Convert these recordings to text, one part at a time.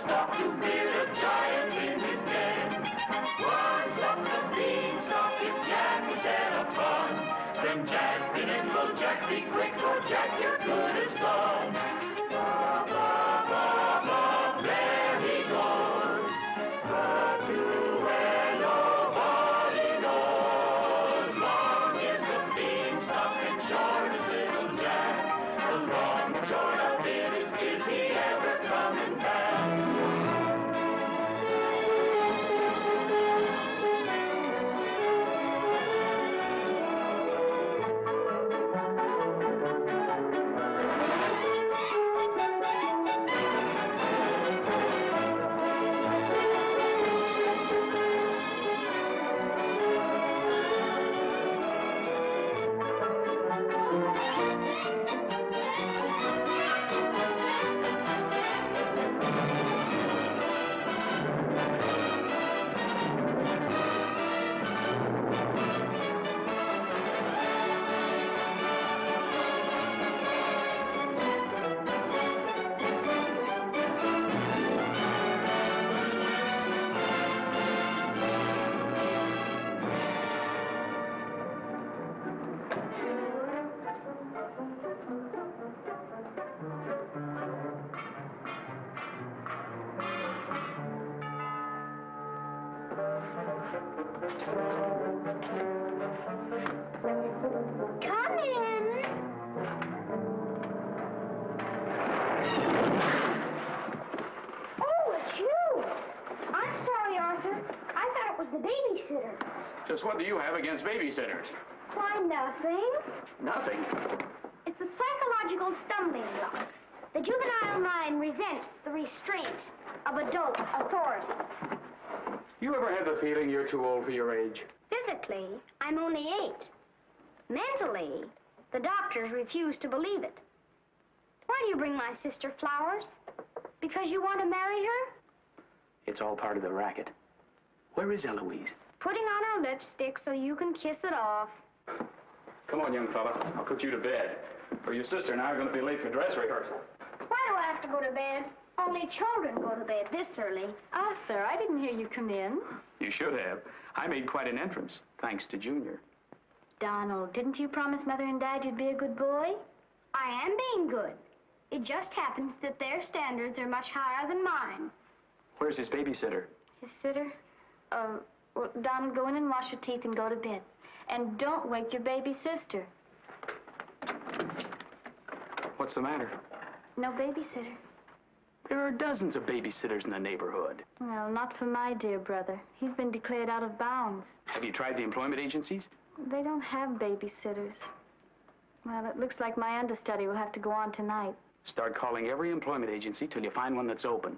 beanstalk to build a giant in his den. Once up the beanstalk did Jack set upon. Then Jack, be nimble, Jack, be quick, or Jack, your good is gone. Ba, ba, ba, ba, there he goes. But to where nobody knows. Long is the beanstalk and short is little Jack. The long and short of it is he ever coming back? Come in. Oh, it's you. I'm sorry, Arthur. I thought it was the babysitter. Just what do you have against babysitters? Why, nothing. Nothing. It's a psychological stumbling block. The juvenile mind resents the restraint of adult authority. You ever had the feeling you're too old for your age? Physically, I'm only 8. Mentally, the doctors refuse to believe it. Why do you bring my sister flowers? Because you want to marry her? It's all part of the racket. Where is Eloise? Putting on her lipstick so you can kiss it off. Come on, young fella. I'll put you to bed. Or your sister and I are going to be late for dress rehearsal. Why do I have to go to bed? Only children go to bed this early. Arthur, I didn't hear you come in. You should have. I made quite an entrance, thanks to Junior. Donald, didn't you promise Mother and Dad you'd be a good boy? I am being good. It just happens that their standards are much higher than mine. Where's his babysitter? His sitter? Well, Donald, go in and wash your teeth and go to bed. And don't wake your baby sister. What's the matter? No babysitter. There are dozens of babysitters in the neighborhood. Well, not for my dear brother. He's been declared out of bounds. Have you tried the employment agencies? They don't have babysitters. Well, it looks like my understudy will have to go on tonight. Start calling every employment agency till you find one that's open.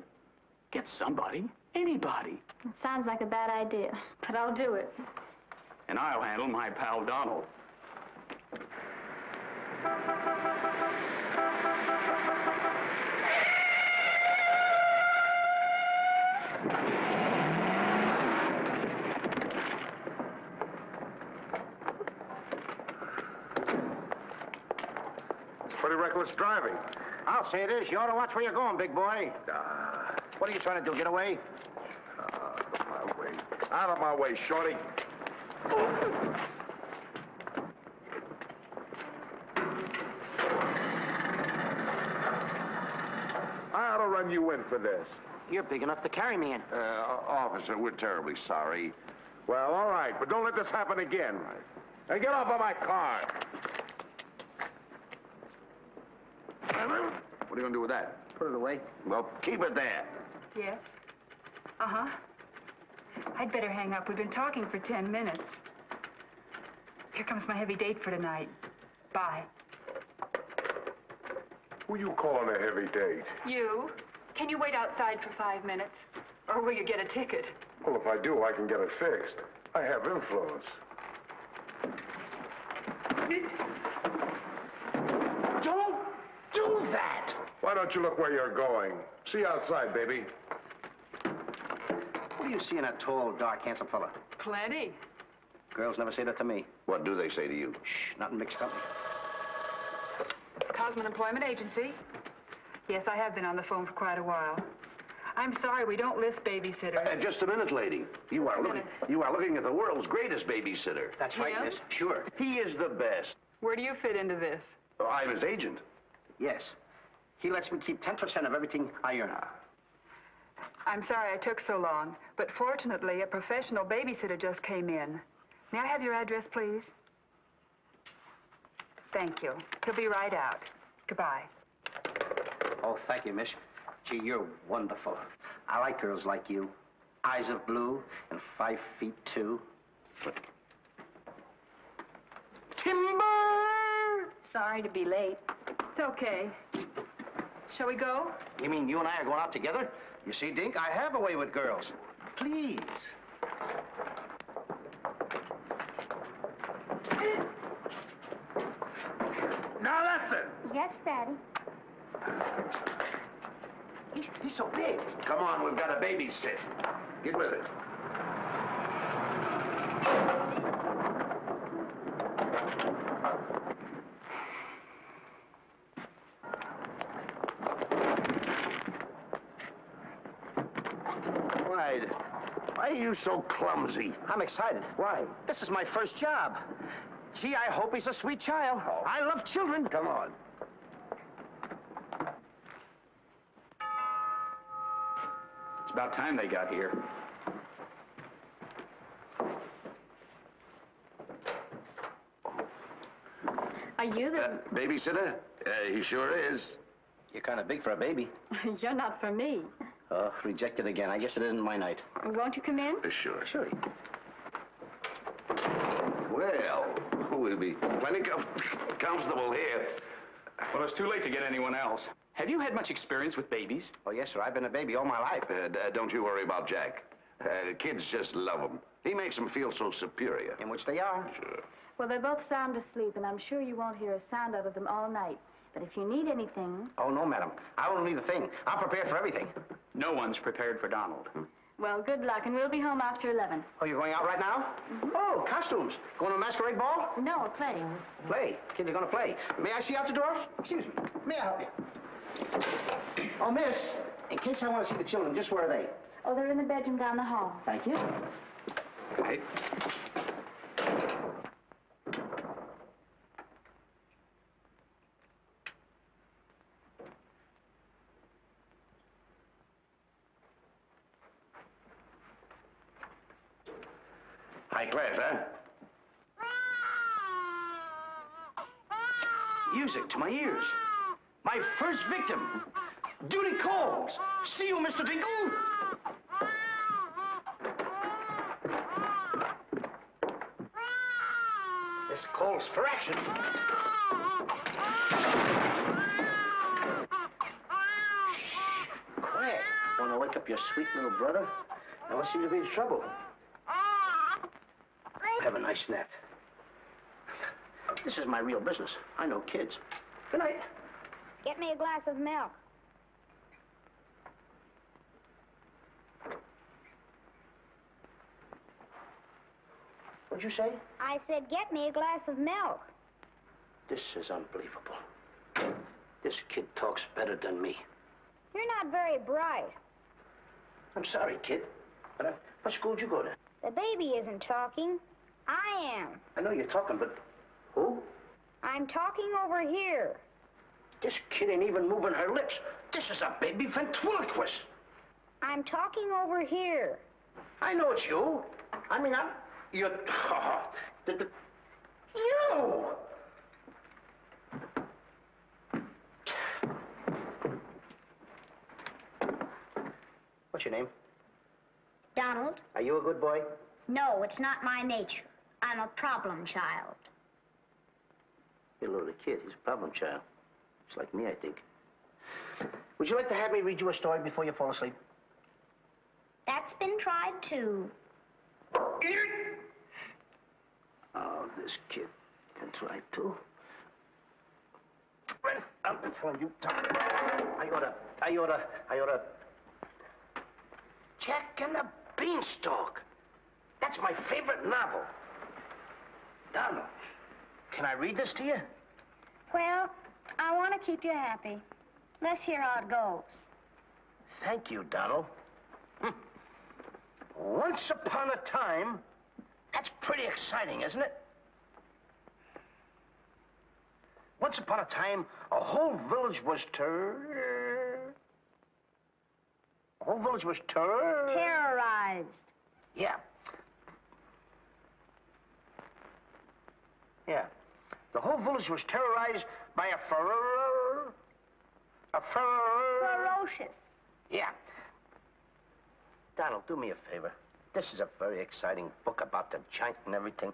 Get somebody, anybody. It sounds like a bad idea, but I'll do it. And I'll handle my pal Donald. Pretty reckless driving. I'll say it is. You ought to watch where you're going, big boy. What are you trying to do, get away? Out of my way. Out of my way, shorty. I ought to run you in for this. You're big enough to carry me in. Officer, we're terribly sorry. Well, all right, but don't let this happen again. Hey, get off of my car. What are you going to do with that? Put it away. Well, keep it there. Yes? Uh-huh. I'd better hang up. We've been talking for 10 minutes. Here comes my heavy date for tonight. Bye. Who you calling a heavy date? You? Can you wait outside for 5 minutes? Or will you get a ticket? Well, if I do, I can get it fixed. I have influence. Don't do that! Why don't you look where you're going? See you outside, baby. What do you see in a tall, dark, handsome fella? Plenty. Girls never say that to me. What do they say to you? Shh, not in mixed company. Cosman Employment Agency. Yes, I have been on the phone for quite a while. I'm sorry, we don't list babysitters. Just a minute, lady. You are looking at the world's greatest babysitter. That's right, Yeah? miss. Sure. He is the best. Where do you fit into this? I'm his agent. Yes. He lets me keep 10% of everything I earn. I'm sorry I took so long, but fortunately, a professional babysitter just came in. May I have your address, please? Thank you. He'll be right out. Goodbye. Oh, thank you, miss. Gee, you're wonderful. I like girls like you. Eyes of blue and 5'2". Timber! Sorry to be late. It's okay. Shall we go? You mean you and I are going out together? You see, Dink, I have a way with girls. Please. Now that's it. Yes, Daddy. He's so big. Come on, we've got to babysit. Get with it. Why are you so clumsy? I'm excited. Why? This is my first job. Gee, I hope he's a sweet child. Oh. I love children. Come on. It's about time they got here. Are you the... Babysitter? He sure is. You're kind of big for a baby. You're not for me. Oh, rejected again. I guess it isn't my night. Won't you come in? Sure. Sure. Well, we'll be plenty comfortable here. Well, it's too late to get anyone else. Have you had much experience with babies? Oh, yes, sir. I've been a baby all my life. Don't you worry about Jack. Kids just love him. He makes them feel so superior. In which they are. Sure. Well, they're both sound asleep, and I'm sure you won't hear a sound out of them all night. But if you need anything... Oh, no, madam. I won't need a thing. I'm prepared for everything. No one's prepared for Donald. Well, good luck, and we'll be home after 11. Oh, you're going out right now? Oh, costumes. Going to a masquerade ball? No, a play. Play. Kids are going to play. May I see out the door? Excuse me. May I help you? Oh, miss, in case I want to see the children, just where are they? Oh, they're in the bedroom down the hall. Thank you. Okay. High class, huh? Music to my ears. My first victim. Duty calls. See you, Mr. Dingle. This calls for action. Shh. Quiet. Want to wake up your sweet little brother? Now, what seems to be the trouble? Have a nice nap. This is my real business. I know kids. Good night. Get me a glass of milk. What'd you say? I said, get me a glass of milk. This is unbelievable. This kid talks better than me. You're not very bright. I'm sorry, kid. But what school'd you go to? The baby isn't talking. I am. I know you're talking, but who? I'm talking over here. This kid ain't even moving her lips. This is a baby ventriloquist. I'm talking over here. I know it's you. I mean, you're... You! What's your name? Donald? Are you a good boy? No, it's not my nature. I'm a problem child. You're a little kid. He's a problem child. It's like me, I think. Would you like to have me read you a story before you fall asleep? That's been tried, too. Oh, this kid can try too. I'm telling you, I oughta. Jack and the Beanstalk. That's my favorite novel. Donald, can I read this to you? Well, I want to keep you happy. Let's hear how it goes. Thank you, Donald. Once upon a time, that's pretty exciting, isn't it? Once upon a time, a whole village was terrorized. Yeah. Yeah. The whole village was terrorized by a Ferocious. Yeah. Donald, do me a favor. This is a very exciting book about the giant and everything.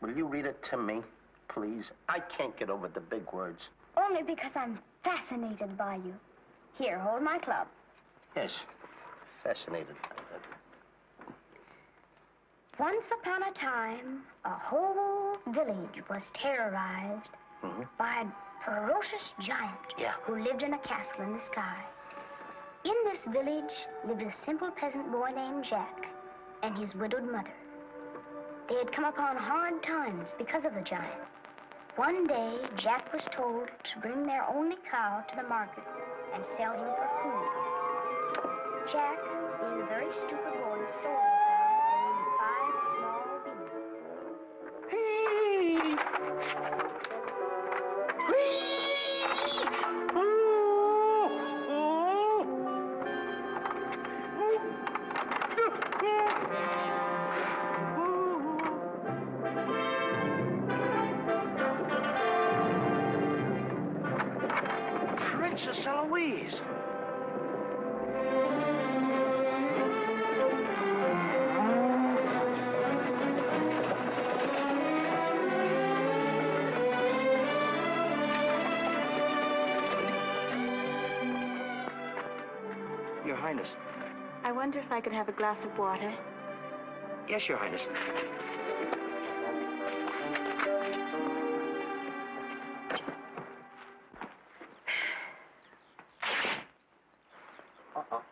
Will you read it to me, please? I can't get over the big words. Only because I'm fascinated by you. Here, hold my club. Yes, fascinated. Once upon a time, a whole village was terrorized by a ferocious giant who lived in a castle in the sky. In this village lived a simple peasant boy named Jack and his widowed mother. They had come upon hard times because of the giant. One day, Jack was told to bring their only cow to the market and sell him for food. Jack, being a very stupid boy, sold the cow and 5 small beans. Princess Eloise. Your Highness. I wonder if I could have a glass of water. Yes, Your Highness. Uh-oh.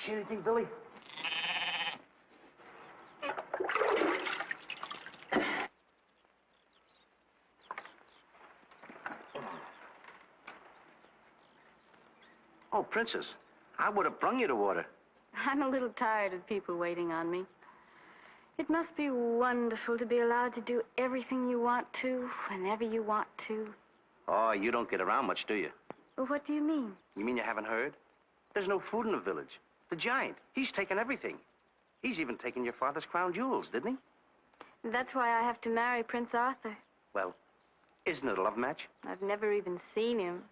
See anything, Billy? Oh, Princess, I would have brung you the water. I'm a little tired of people waiting on me. It must be wonderful to be allowed to do everything you want to, whenever you want to. Oh, you don't get around much, do you? Well, what do you mean? You mean you haven't heard? There's no food in the village. The giant, he's taken everything. He's even taken your father's crown jewels, didn't he? That's why I have to marry Prince Arthur. Well, isn't it a love match? I've never even seen him.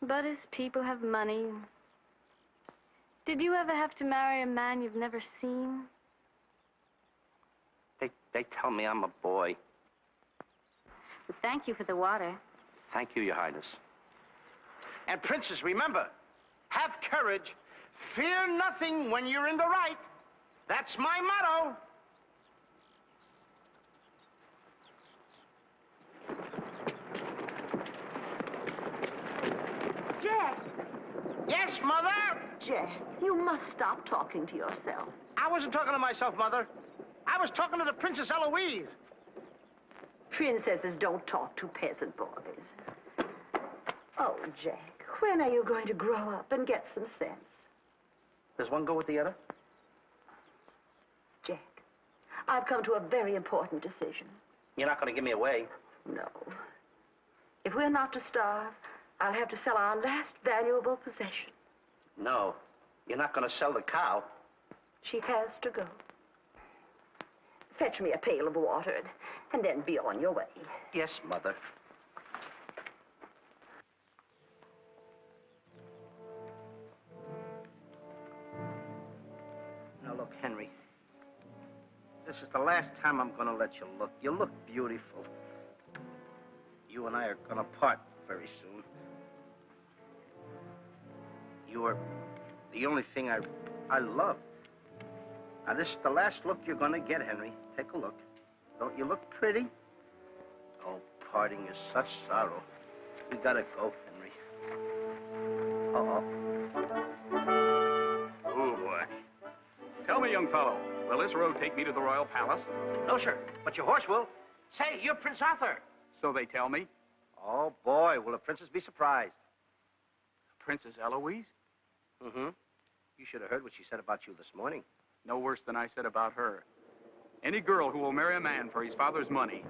But his people have money. Did you ever have to marry a man you've never seen? They tell me I'm a boy. But thank you for the water. Thank you, Your Highness. And Princess, remember, have courage. Fear nothing when you're in the right. That's my motto. Jack! Yes, Mother? Jack, you must stop talking to yourself. I wasn't talking to myself, Mother. I was talking to the Princess Eloise. Princesses don't talk to peasant boys. Oh, Jack, when are you going to grow up and get some sense? Does one go with the other? Jack, I've come to a very important decision. You're not going to give me away. No. If we're not to starve, I'll have to sell our last valuable possession. No, you're not going to sell the cow. She has to go. Fetch me a pail of water and then be on your way. Yes, Mother. Now, look, Henry. This is the last time I'm going to let you look. You look beautiful. You and I are going to part very soon. You are the only thing I love. Now, this is the last look you're going to get, Henry. Take a look. Don't you look pretty? Oh, parting is such sorrow. We gotta go, Henry. Uh-oh. Oh, boy. Tell me, young fellow, will this road take me to the royal palace? No, sir, but your horse will. Say, you're Prince Arthur. So they tell me. Oh, boy, will the princess be surprised. Princess Eloise? Mm-hmm. You should have heard what she said about you this morning. No worse than I said about her. Any girl who will marry a man for his father's money.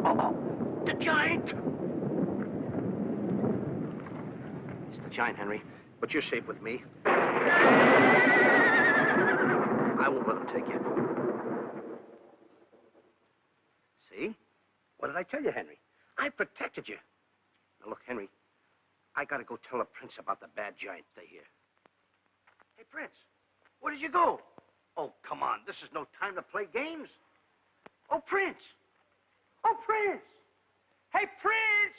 Oh, the giant! It's the giant, Henry, but you're safe with me. I won't let him take you. See? What did I tell you, Henry? I protected you. Now, look, Henry, I gotta go tell the prince about the bad giant. Stay here. Hey, Prince, where did you go? Oh, come on. This is no time to play games. Oh, Prince. Oh, Prince. Hey, Prince.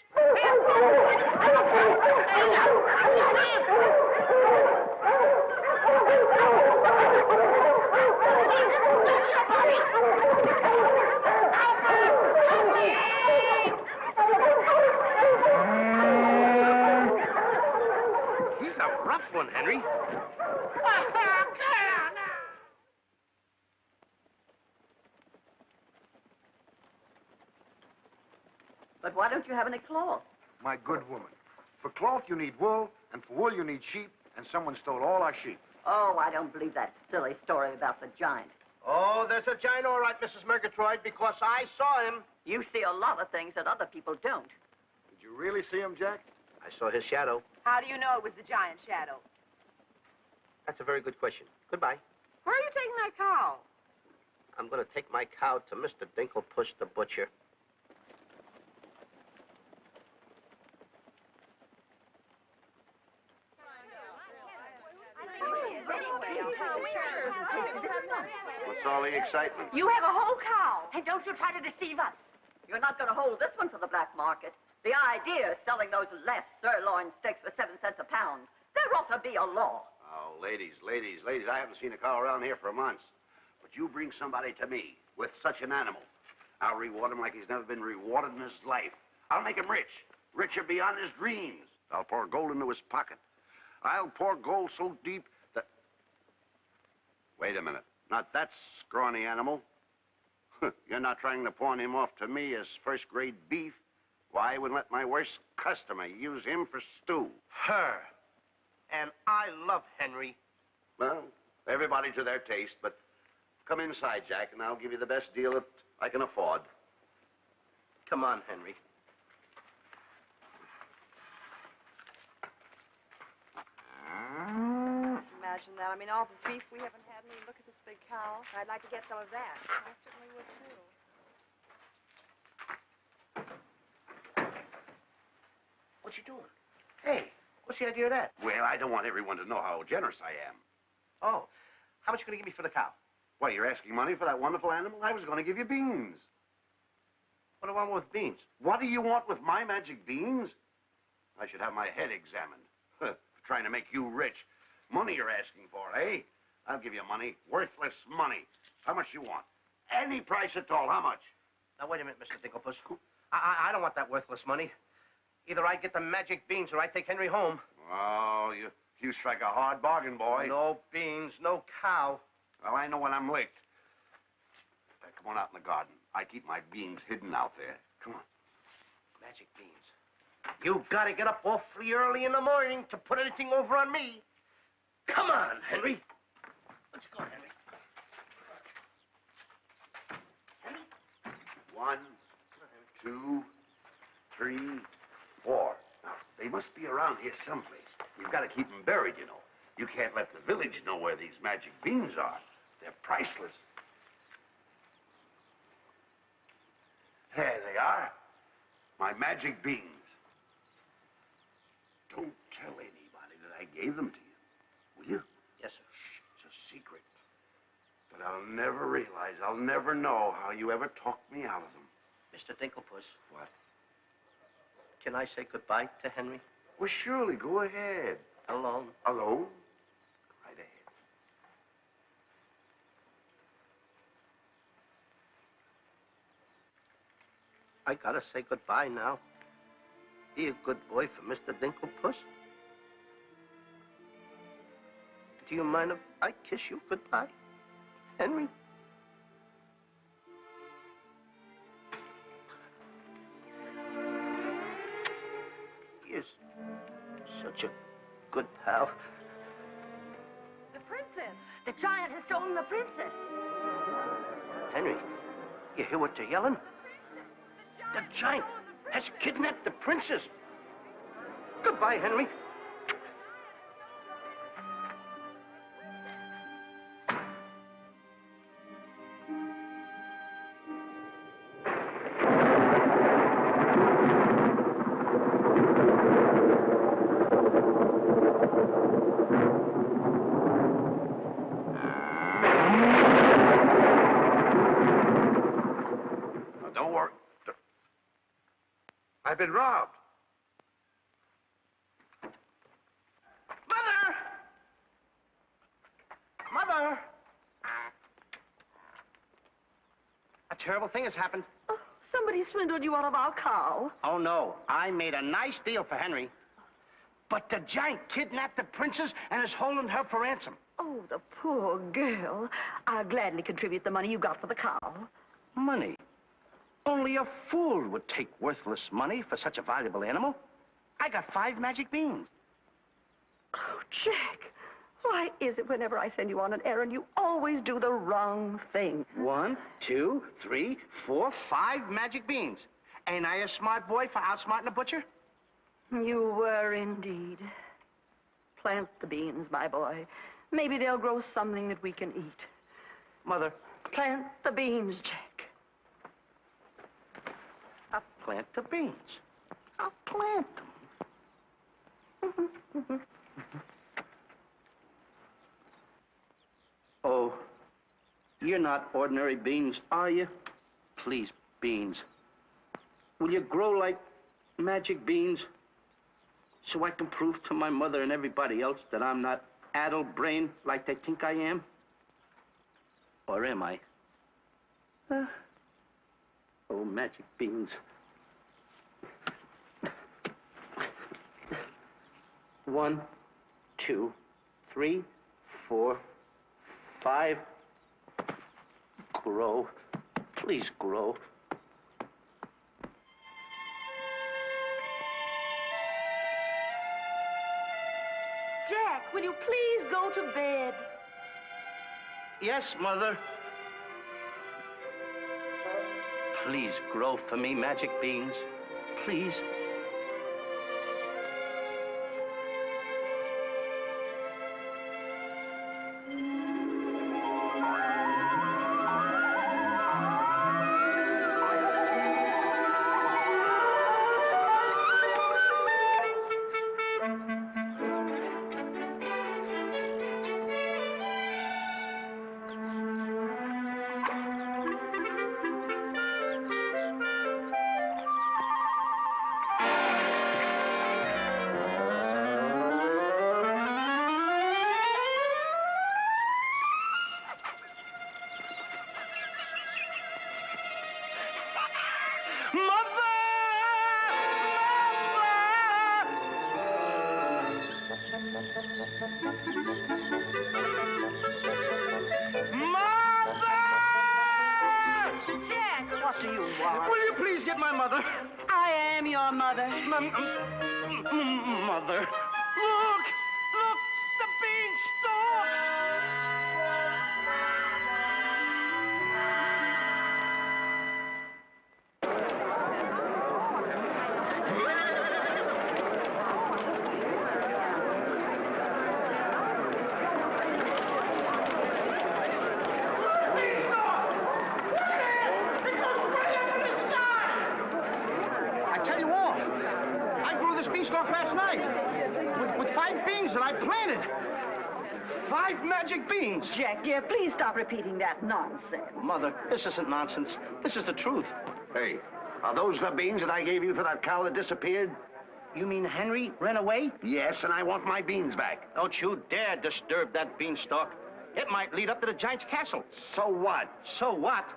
He's a rough one, Henry. But why don't you have any cloth? My good woman, for cloth you need wool, and for wool you need sheep, and someone stole all our sheep. Oh, I don't believe that silly story about the giant. Oh, there's a giant, all right, Mrs. Murgatroyd, because I saw him. You see a lot of things that other people don't. Did you really see him, Jack? I saw his shadow. How do you know it was the giant shadow? That's a very good question. Goodbye. Where are you taking my cow? I'm going to take my cow to Mr. Dinklepuss the butcher. What's all the excitement? You have a whole cow. And don't you try to deceive us. You're not going to hold this one for the black market. The idea of selling those less sirloin steaks for 7 cents a pound. There ought to be a law. Oh, ladies, I haven't seen a cow around here for months. But you bring somebody to me with such an animal, I'll reward him like he's never been rewarded in his life. I'll make him rich, richer beyond his dreams. I'll pour gold into his pocket. I'll pour gold so deep that... Wait a minute. Not that scrawny animal. You're not trying to pawn him off to me as first-grade beef? Why, I wouldn't let my worst customer use him for stew. Her. And I love Henry. Well, everybody to their taste, but come inside, Jack, and I'll give you the best deal that I can afford. Come on, Henry. Imagine that. I mean, all the beef we haven't had, and look at this big cow. I'd like to get some of that. I certainly would, too. What you doing? Hey, what's the idea of that? Well, I don't want everyone to know how generous I am. Oh, how much you going to give me for the cow? Why, you're asking money for that wonderful animal? I was going to give you beans. What do I want with beans? What do you want with my magic beans? I should have my head examined. For trying to make you rich. Money you're asking for, eh? I'll give you money. Worthless money. How much you want? Any price at all. How much? Now, wait a minute, Mr. Dinklepuss. I don't want that worthless money. Either I get the magic beans or I take Henry home. Oh, you strike a hard bargain, boy. No beans, no cow. Well, I know when I'm licked. Come on out in the garden. I keep my beans hidden out there. Come on. Magic beans. You've got to get up awfully early in the morning to put anything over on me. Come on, Henry. Let's go, Henry. Henry? 1, 2, 3, 4. Now, they must be around here someplace. You've got to keep them buried, you know. You can't let the village know where these magic beans are. They're priceless. There they are. My magic beans. Don't tell anybody that I gave them to you. Will you? Yes, sir. Shh, it's a secret. But I'll never realize, I'll never know how you ever talked me out of them. Mr. Dinklepuss. What? Can I say goodbye to Henry? Well, surely, go ahead. Alone? Alone? Right ahead. I gotta say goodbye now. Be a good boy for Mr. Dinklepuss. Do you mind if I kiss you goodbye, Henry? You're such a good pal. The princess! The giant has stolen the princess! Henry, you hear what they're yelling? The giant has kidnapped the princess. Goodbye, Henry. Don't worry. I've been robbed. Mother! A terrible thing has happened. Oh, somebody swindled you out of our cow. Oh, no. I made a nice deal for Henry. But the giant kidnapped the princess and is holding her for ransom. Oh, the poor girl. I'll gladly contribute the money you got for the cow. Money? Only a fool would take worthless money for such a valuable animal. I got 5 magic beans. Oh, Jack. Why is it whenever I send you on an errand, you always do the wrong thing? 1, 2, 3, 4, 5 magic beans. Ain't I a smart boy for outsmarting a butcher? You were indeed. Plant the beans, my boy. Maybe they'll grow something that we can eat. Mother, Plant the beans, Jack. I'll plant the beans. I'll plant them. Oh, you're not ordinary beans, are you? Please, beans. Will you grow like magic beans so I can prove to my mother and everybody else that I'm not addle-brained like they think I am? Or am I? Oh, magic beans. 1, 2, 3, 4, 5. Grow. Please grow. Jack, will you please go to bed? Yes, Mother. Please grow for me, magic beans. Please. Will you please get my mother? I am your mother. Mother. Look! Look! The beanstalk! Beanstalk last night with 5 beans that I planted. 5 magic beans. Jack, dear, please stop repeating that nonsense. Mother, this isn't nonsense. This is the truth. Hey, are those the beans that I gave you for that cow that disappeared? You mean Henry ran away? Yes, and I want my beans back. Don't you dare disturb that beanstalk. It might lead up to the giant's castle. So what? So what?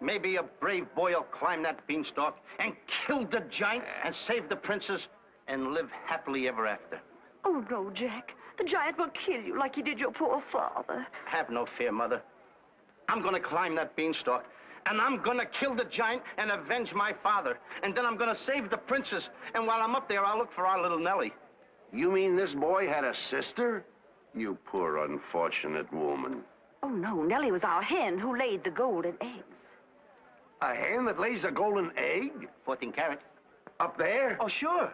Maybe a brave boy will climb that beanstalk and kill the giant and save the princess and live happily ever after. Oh, no, Jack. The giant will kill you like he did your poor father. Have no fear, Mother. I'm gonna climb that beanstalk, and I'm gonna kill the giant and avenge my father. And then I'm gonna save the princess. And while I'm up there, I'll look for our little Nellie. You mean this boy had a sister? You poor unfortunate woman. Oh, no, Nellie was our hen who laid the golden eggs. A hen that lays a golden egg? 14 carat. Up there? Oh, sure.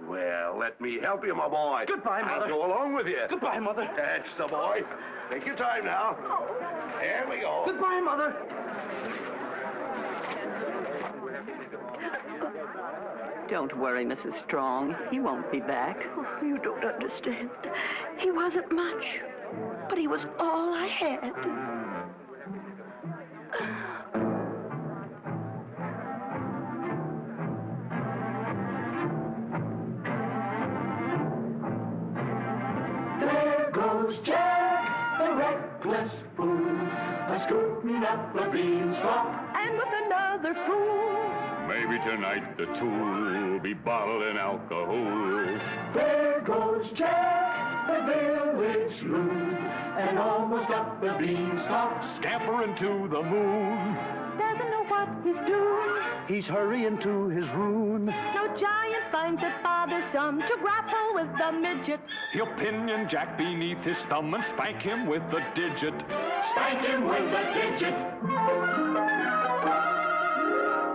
Well, let me help you, my boy. Goodbye, Mother. I'll go along with you. Goodbye, Mother. That's the boy. Take your time now. There we go. Goodbye, Mother. Don't worry, Mrs. Strong. He won't be back. Oh, you don't understand. He wasn't much, but he was all I had. There goes Jack, the reckless fool, a-scooping up the beanstalk. And with another fool. Maybe tonight the two will be bottling alcohol. There goes Jack, the village loon, and almost up the beanstalk. Scampering to the moon. Doesn't know what he's doing. He's hurrying to his ruin. No giant finds it bothersome to grapple with the midget. He'll pinion Jack beneath his thumb and spank him with a digit. Spank him with a digit.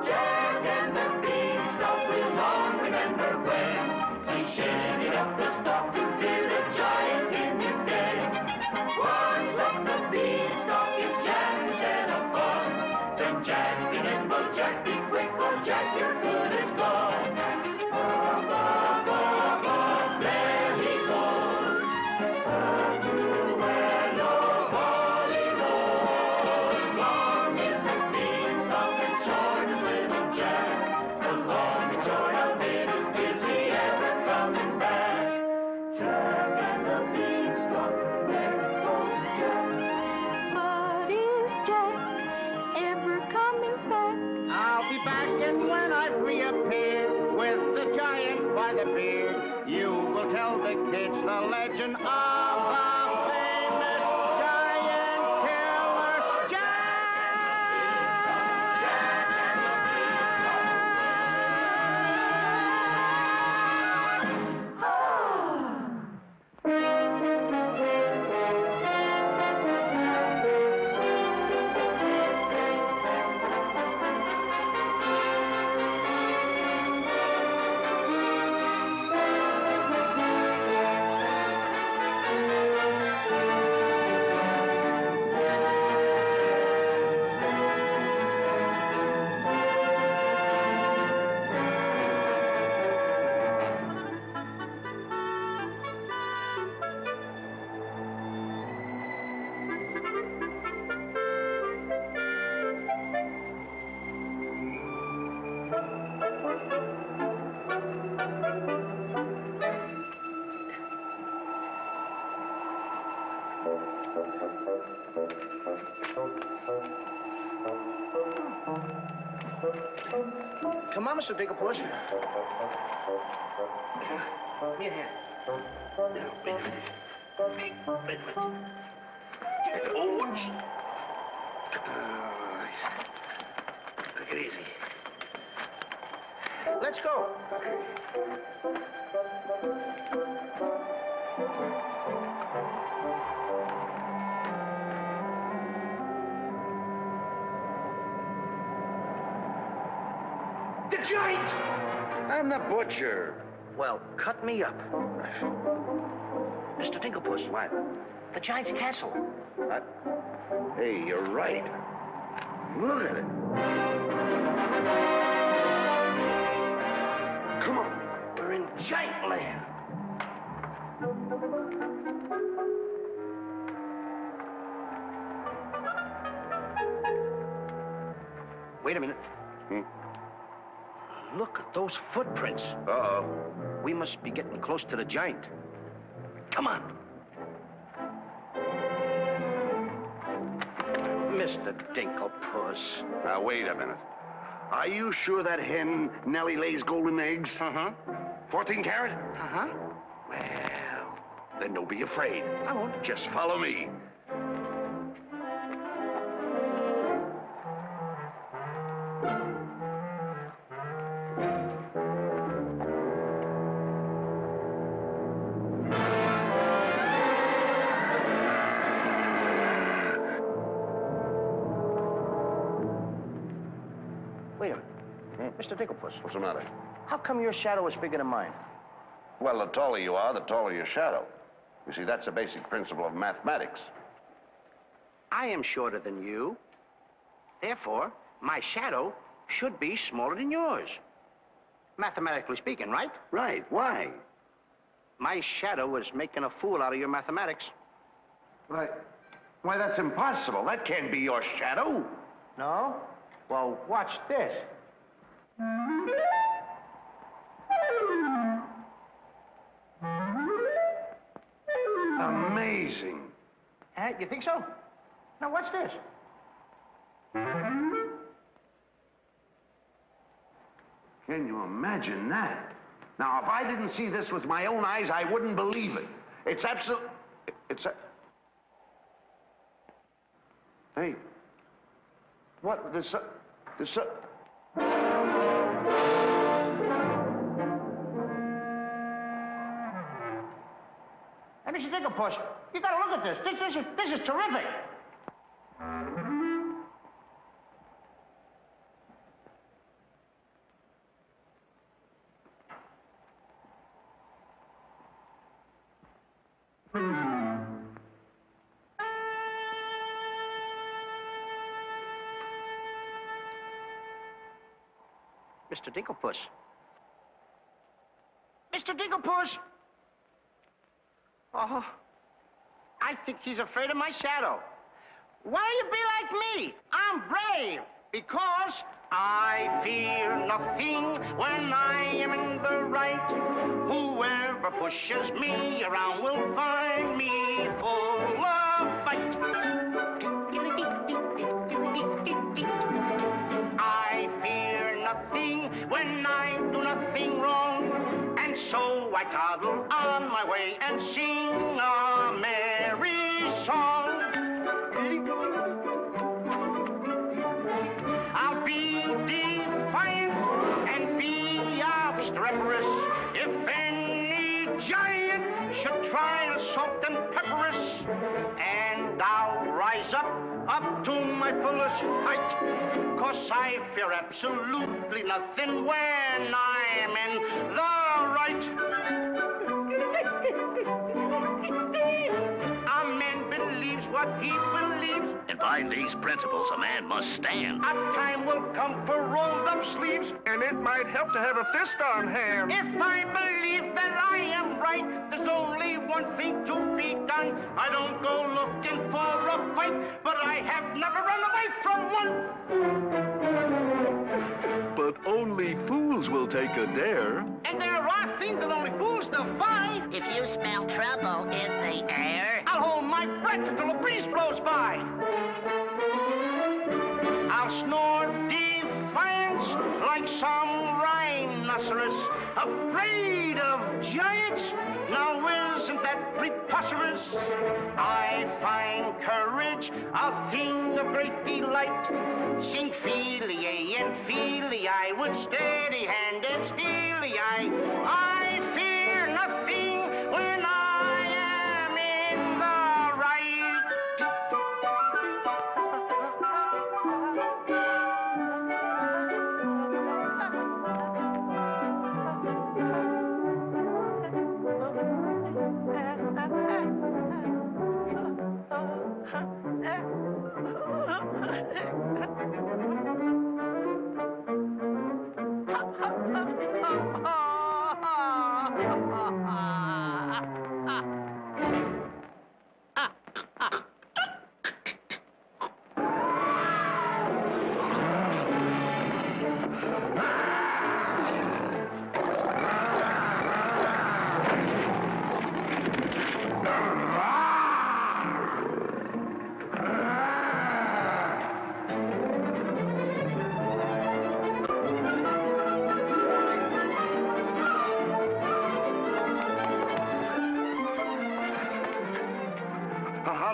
Jack and the beanstalk will long remember when he shaded up the stalk to hear the giant in his den. Once up the beanstalk, if Jack set upon, then Jack be nimble, Jack be quick, or Jack your good is gone. Up, up, up, up, there he goes, up to where nobody knows. Long is the beanstalk and short is little Jack. The long and short of it is he ever coming back? Jack and the beanstalk, there goes Jack. But is Jack ever coming back? I'll be back, and when I've reappeared with the giant by the beard, you will tell the kids the legend of the famous giant killer Come on, Mr. Dinkelpuss. Here. Now, wait a minute. Get the oars. Take it easy. Let's go. The giant! I'm the butcher. Well, cut me up. Mr. Dinkelpuss. What? The giant's castle. What? Hey, you're right. Look at it. Come on. We're in giant land. Wait a minute. Look at those footprints. Uh-oh. We must be getting close to the giant. Come on. Mr. Dinkelpuss. Now, wait a minute. Are you sure that hen Nellie lays golden eggs? Uh-huh. 14 carat? Uh-huh. Well, Then don't be afraid. I won't. Just follow me. Wait a minute. Mr. Digglepuss. What's the matter? How come your shadow is bigger than mine? Well, the taller you are, the taller your shadow. You see, that's a basic principle of mathematics. I am shorter than you. Therefore, my shadow should be smaller than yours. Mathematically speaking, right? Right. Why? My shadow is making a fool out of your mathematics. Why, that's impossible. That can't be your shadow. No? Well, watch this. Amazing. You think so? Now, watch this. Can you imagine that? Now, if I didn't see this with my own eyes, I wouldn't believe it. It's absolute... Hey. What? Hey, Mr. Digglepuss, you gotta look at this. This is terrific. Mr. Digglepuss. Mr. Digglepuss! Oh, I think he's afraid of my shadow. Why don't you be like me? I'm brave because I fear nothing when I am in the right. Whoever pushes me around will find me full of fight. I fear nothing when I do nothing wrong. And so I toddle on my way and sing a merry song. I'll be defiant and be obstreperous if any giant should try to salt and pepper us. And I'll rise up to my fullest height, 'cause I fear absolutely nothing when I'm in the right. A man believes what he believes. And by these principles, a man must stand. A time will come for rolled up sleeves. and it might help to have a fist on hand. If I believe that I am right, there's only one thing to be done. I don't go looking for a fight, but I have never run away from one. But only fools will take a dare. And there are things that only fools defy. If you smell trouble in the air, I'll hold my breath until a breeze blows by. I'll snore defiance like some rhinoceros, afraid of giants. Now isn't that preposterous? I find courage a thing of great delight. Sing Feely and Feely, I with steady hand and steely eye. I fear nothing when I am in the right.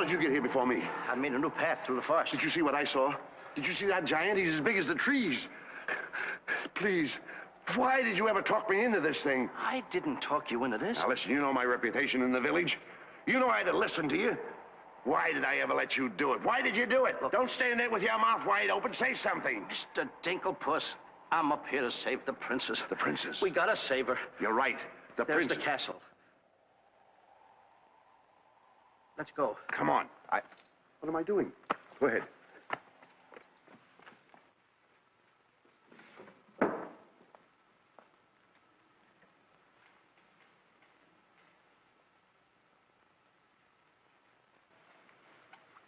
How'd you get here before me? I made a new path through the forest. Did you see what I saw? Did you see that giant? He's as big as the trees. Please, why did you ever talk me into this thing? I didn't talk you into this. Now, listen, you know my reputation in the village. You know I had to listen to you. Why did I ever let you do it? Why did you do it? Look, don't stand there with your mouth wide open. Say something. Mr. Dinklepuss, I'm up here to save the princess. The princess? We gotta save her. You're right. The There's princess. the castle. Let's go. Come on. What am I doing? Go ahead.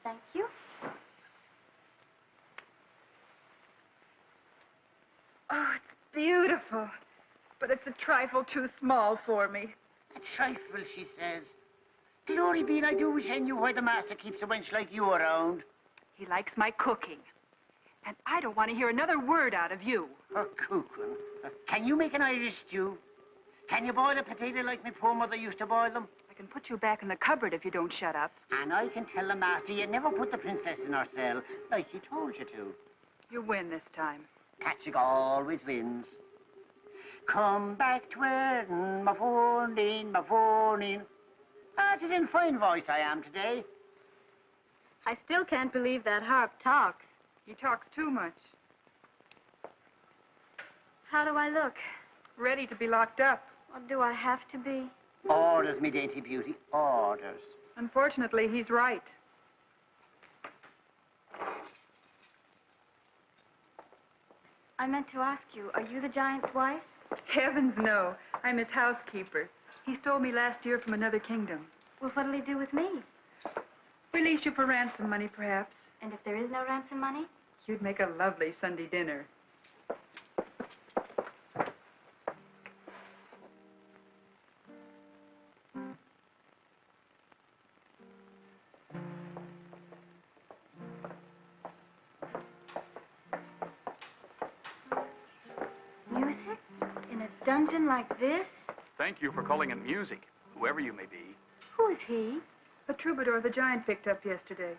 Thank you. Oh, it's beautiful. But it's a trifle too small for me. A trifle, she says. Glory be, I do wish I knew why the master keeps a wench like you around. He likes my cooking. And I don't want to hear another word out of you. Oh, cooking. Can you make an Irish stew? Can you boil a potato like my poor mother used to boil them? I can put you back in the cupboard if you don't shut up. And I can tell the master you never put the princess in her cell, like he told you to. You win this time. Patrick always wins. Come back to where my phone in, my phone in. Ah, it is in fine voice I am today. I still can't believe that harp talks. He talks too much. How do I look? Ready to be locked up. Or do I have to be? Orders, me dainty beauty, orders. Unfortunately, he's right. I meant to ask you, are you the giant's wife? Heavens, no. I'm his housekeeper. He stole me last year from another kingdom. Well, what'll he do with me? Release you for ransom money, perhaps. And if there is no ransom money? You'd make a lovely Sunday dinner. Music? In a dungeon like this? Thank you for calling in music, whoever you may be. Who is he? A troubadour the giant picked up yesterday.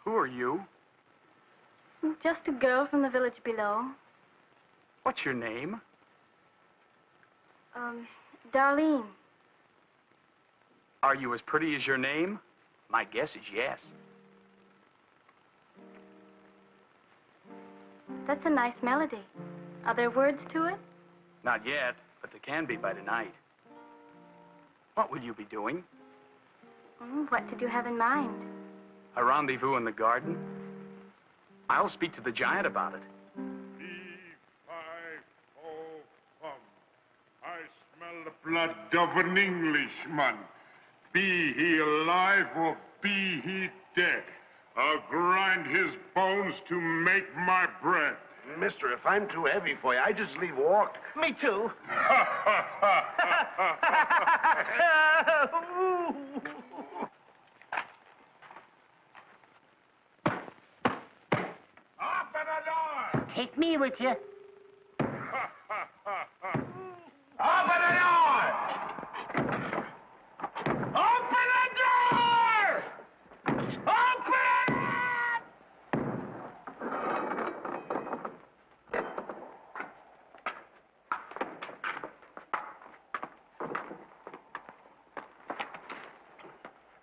Who are you? Just a girl from the village below. What's your name? Darlene. Are you as pretty as your name? My guess is yes. That's a nice melody. Are there words to it? Not yet, but there can be by tonight. What will you be doing? What did you have in mind? A rendezvous in the garden? I'll speak to the giant about it. I smell the blood of an Englishman. Be he alive or be he dead, I'll grind his bones to make my bread. Mister, if I'm too heavy for you, I just leave walk. Me too. Take me with you. Open the door! Open the door! Open it!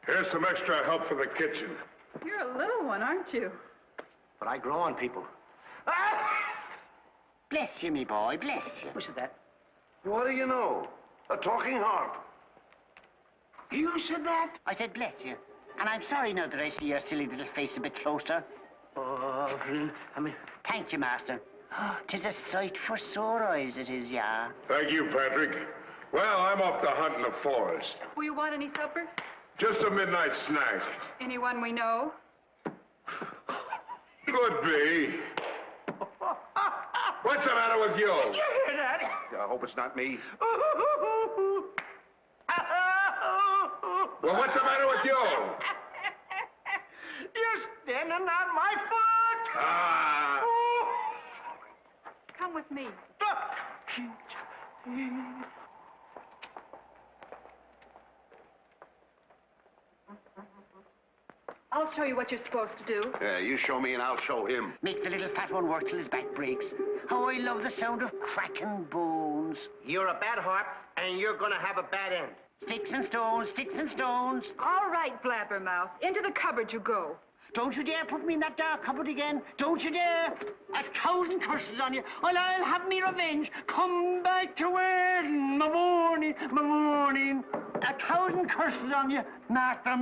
Here's some extra help for the kitchen. You're a little one, aren't you? But I grow on people. Bless you, me boy, bless you. Who said that? What do you know? A talking harp. You said that? I said bless you. And I'm sorry now that I see your silly little face a bit closer. Oh, I mean... Thank you, master. Oh, 'tis a sight for sore eyes, it is, yeah. Thank you, Patrick. Well, I'm off to hunt in the forest. Will you want any supper? Just a midnight snack. Anyone we know? Could be. What's the matter with you? Did you hear that? I hope it's not me. Well, what's the matter with you? You're standing on my foot! Ah! Come with me. I'll show you what you're supposed to do. Yeah, you show me and I'll show him. Make the little fat one work till his back breaks. How I love the sound of cracking bones. You're a bad harp, and you're gonna have a bad end. Sticks and stones, sticks and stones. All right, Blabbermouth. Into the cupboard you go. Don't you dare put me in that dark cupboard again. Don't you dare. 1,000 curses on you. Well, I'll have me revenge. Come back to where my morning, my morning. 1,000 curses on you, Master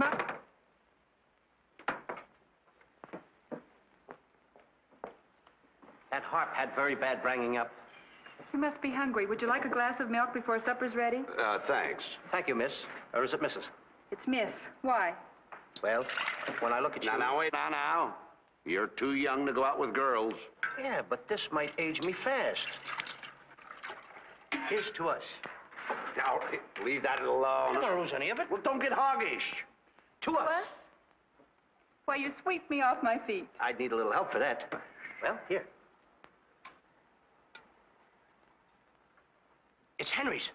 That harp had very bad bringing up. You must be hungry. Would you like a glass of milk before supper's ready? Thanks. Thank you, miss. Or is it Mrs.? It's Miss. Why? Well, when I look at you... Now, wait, now. You're too young to go out with girls. Yeah, but this might age me fast. Here's to us. Now, leave that alone. I don't lose any of it. Well, don't get hoggish. To us. What? Why, you sweep me off my feet. I'd need a little help for that. Well, here. It's Henry's.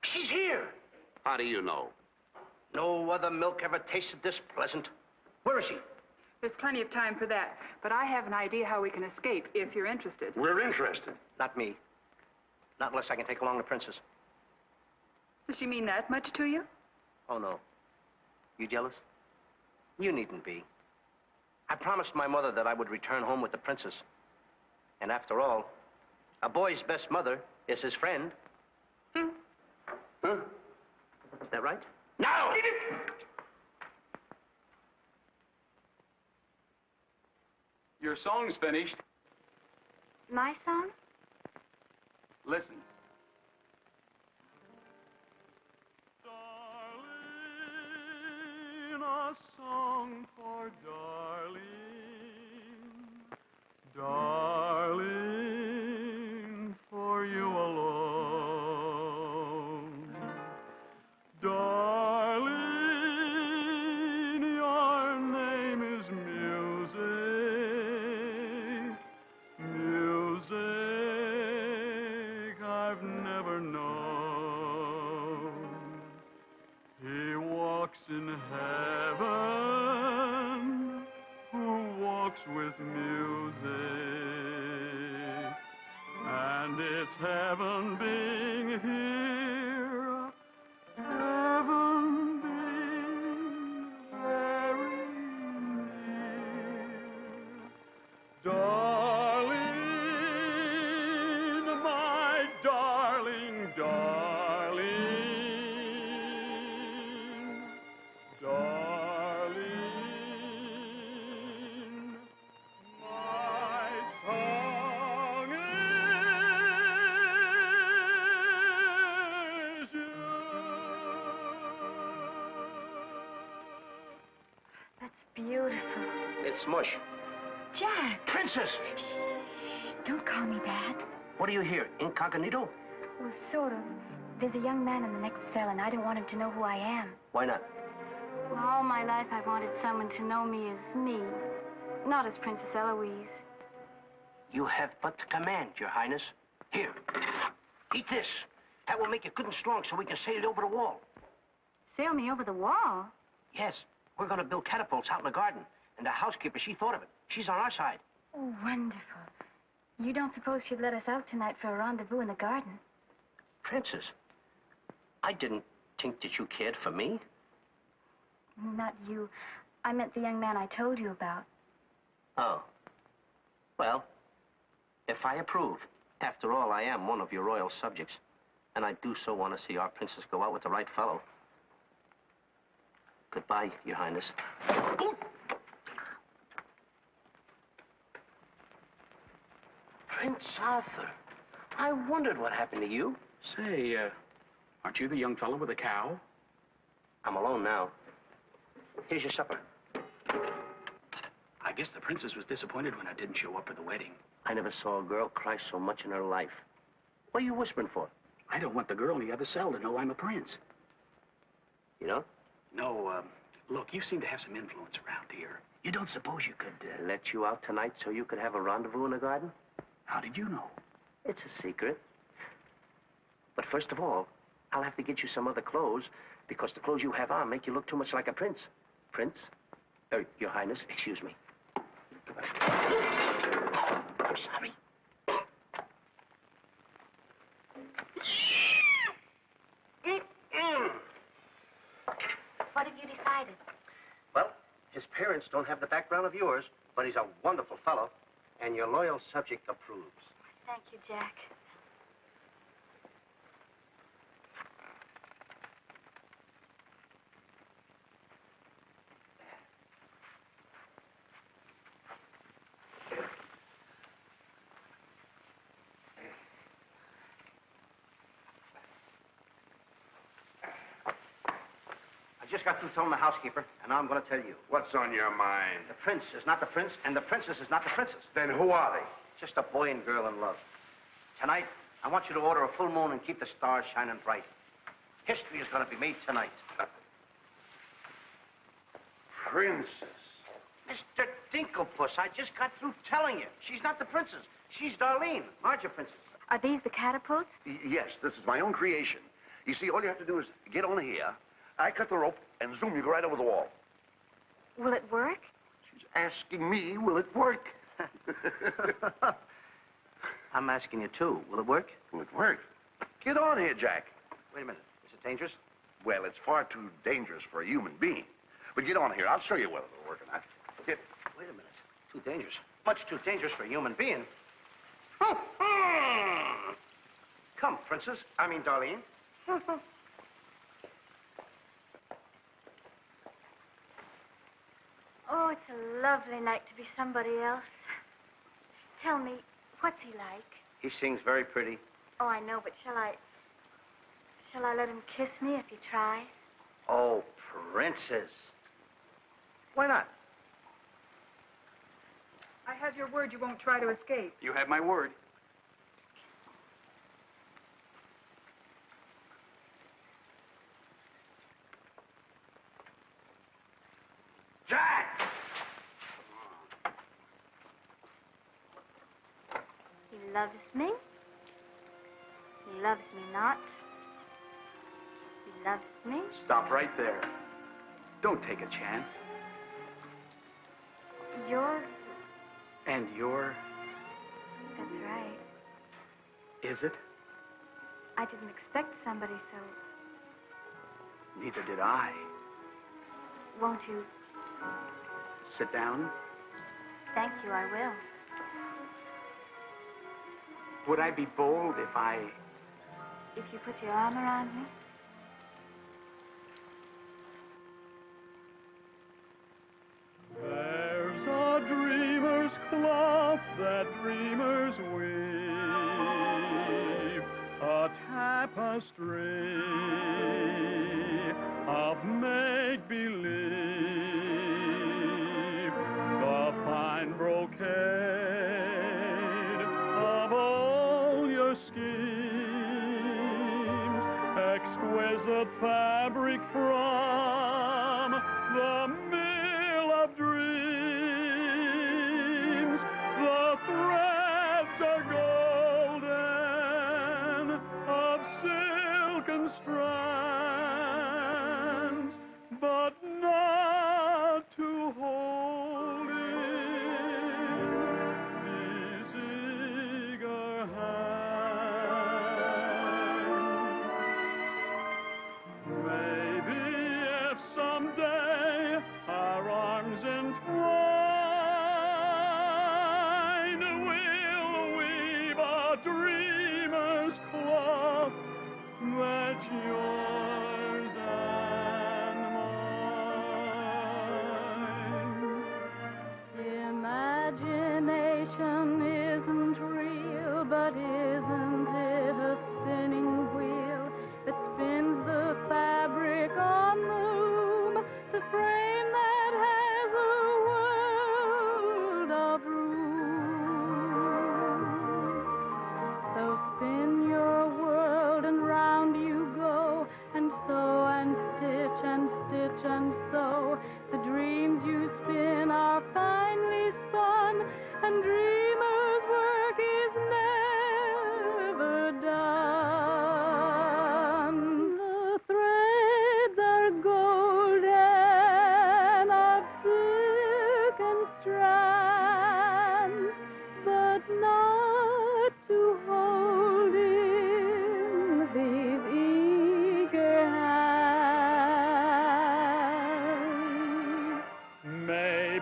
She's here. How do you know? No other milk ever tasted this pleasant. Where is she? There's plenty of time for that. But I have an idea how we can escape, if you're interested. We're interested. Not me. Not unless I can take along the princess. Does she mean that much to you? Oh, no. You jealous? You needn't be. I promised my mother that I would return home with the princess. And after all, a boy's best mother is his friend. Huh? Is that right? No! Your song's finished. My song? Listen. Darling, a song for darling, darling, for you alone. Darling, your name is music, music I've never known. He walks in heaven, who walks with music, and it's heaven being here, heaven being very near. Darling, my darling, darling, darling, my song is you. That's beautiful. It's mush. Jack! Princess! Shh. Don't call me that. What do you hear? Incognito? Well, sort of. There's a young man in the next cell, and I don't want him to know who I am. Why not? Well, all my life I've wanted someone to know me as me, not as Princess Eloise. You have but to command, Your Highness. Here, eat this. That will make you good and strong so we can sail you over the wall. Sail me over the wall? Yes, we're going to build catapults out in the garden. And the housekeeper, she thought of it. She's on our side. Oh, wonderful. You don't suppose she'd let us out tonight for a rendezvous in the garden? Princess, I didn't think that you cared for me. Not you. I meant the young man I told you about. Oh. Well, if I approve, after all, I am one of your royal subjects. And I do so want to see our princess go out with the right fellow. Goodbye, Your Highness. Ooh. Prince Arthur, I wondered what happened to you. Say, aren't you the young fellow with the cow? I'm alone now. Here's your supper. I guess the princess was disappointed when I didn't show up for the wedding. I never saw a girl cry so much in her life. What are you whispering for? I don't want the girl in the other cell to know I'm a prince. You know? No, look, you seem to have some influence around here. You don't suppose you could, Let you out tonight so you could have a rendezvous in the garden? How did you know? It's a secret. But first of all, I'll have to get you some other clothes, because the clothes you have on make you look too much like a prince. Prince? Your Highness, excuse me. I'm sorry. What have you decided? Well, his parents don't have the background of yours, but he's a wonderful fellow, and your loyal subject approves. Thank you, Jack. I just got through telling the housekeeper, and now I'm going to tell you. What's on your mind? The prince is not the prince, and the princess is not the princess. Then who are they? Just a boy and girl in love. Tonight, I want you to order a full moon and keep the stars shining bright. History is going to be made tonight. Princess. Mr. Dinklepuss, I just got through telling you. She's not the princess. She's Darlene, larger princess. Are these the catapults? Yes, this is my own creation. You see, all you have to do is get on here. I cut the rope and zoom, you go right over the wall. Will it work? She's asking me, will it work? I'm asking you, too. Will it work? Will it work? Get on here, Jack. Wait a minute. Is it dangerous? Well, it's far too dangerous for a human being. But get on here. I'll show you whether it'll work or not. Get. Wait a minute. Too dangerous. Much too dangerous for a human being. Come, princess. I mean, Darlene. Oh, it's a lovely night to be somebody else. Tell me, what's he like? He sings very pretty. Oh, I know, but shall I let him kiss me if he tries? Oh, princess. Why not? I have your word you won't try to escape. You have my word. Jack! He loves me. He loves me not. He loves me. Stop right there. Don't take a chance. You're... And you're... That's right. Is it? I didn't expect somebody so... Neither did I. Won't you? Sit down. Thank you, I will. Would I be bold if I... If you put your arm around me? There's a dreamer's cloth that dreamers weave, a tapestry of make-believe, the fine brocade of all your schemes, exquisite fabric from the mill of dreams. The threads are golden, of silken strands, but not to hold in these eager hands. Maybe if someday our arms entwine, we'll weave a dreamer's cloth that's yours and mine. Imagination isn't real, but isn't it a spinning wheel that spins the fabric on the loom, the frame that has a world of room? So spin your world and round you go, and sew and stitch and stitch and sew. The dreams you spin are finely spun, and dreamers' work is never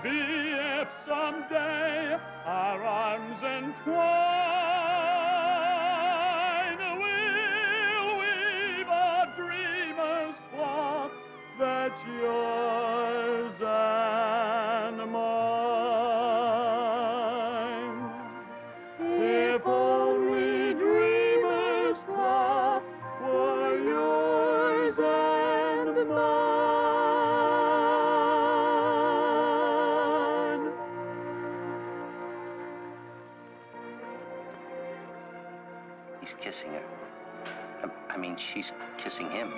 Maybe if someday our arms entwine, we'll weave a dreamer's cloth that's yours and mine. If only dreamer's cloth were yours and mine. He's kissing her. I mean, she's kissing him.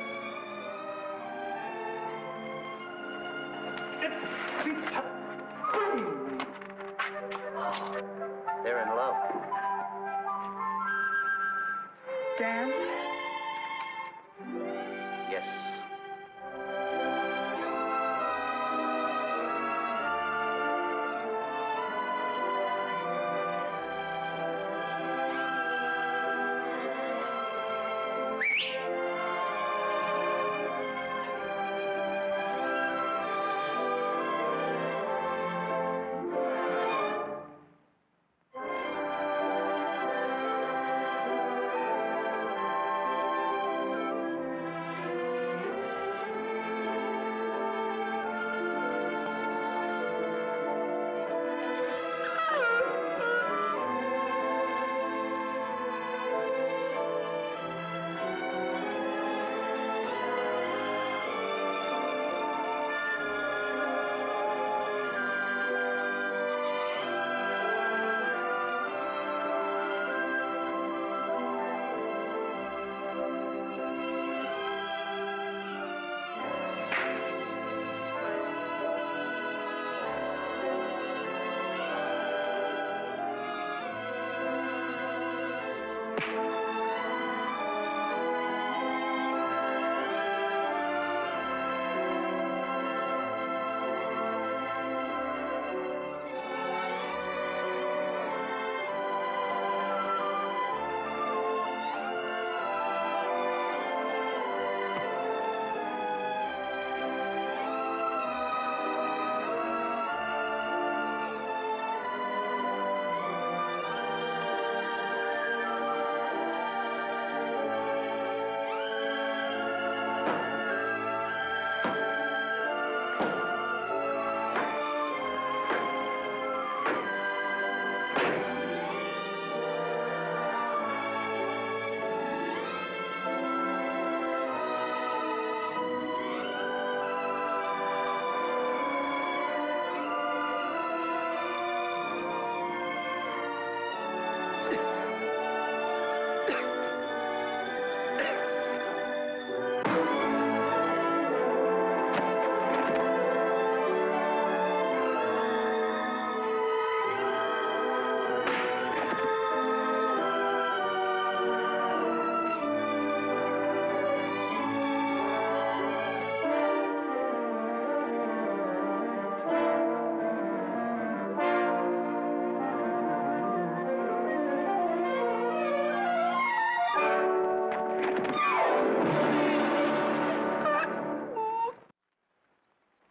They're in love. Dance? Yes.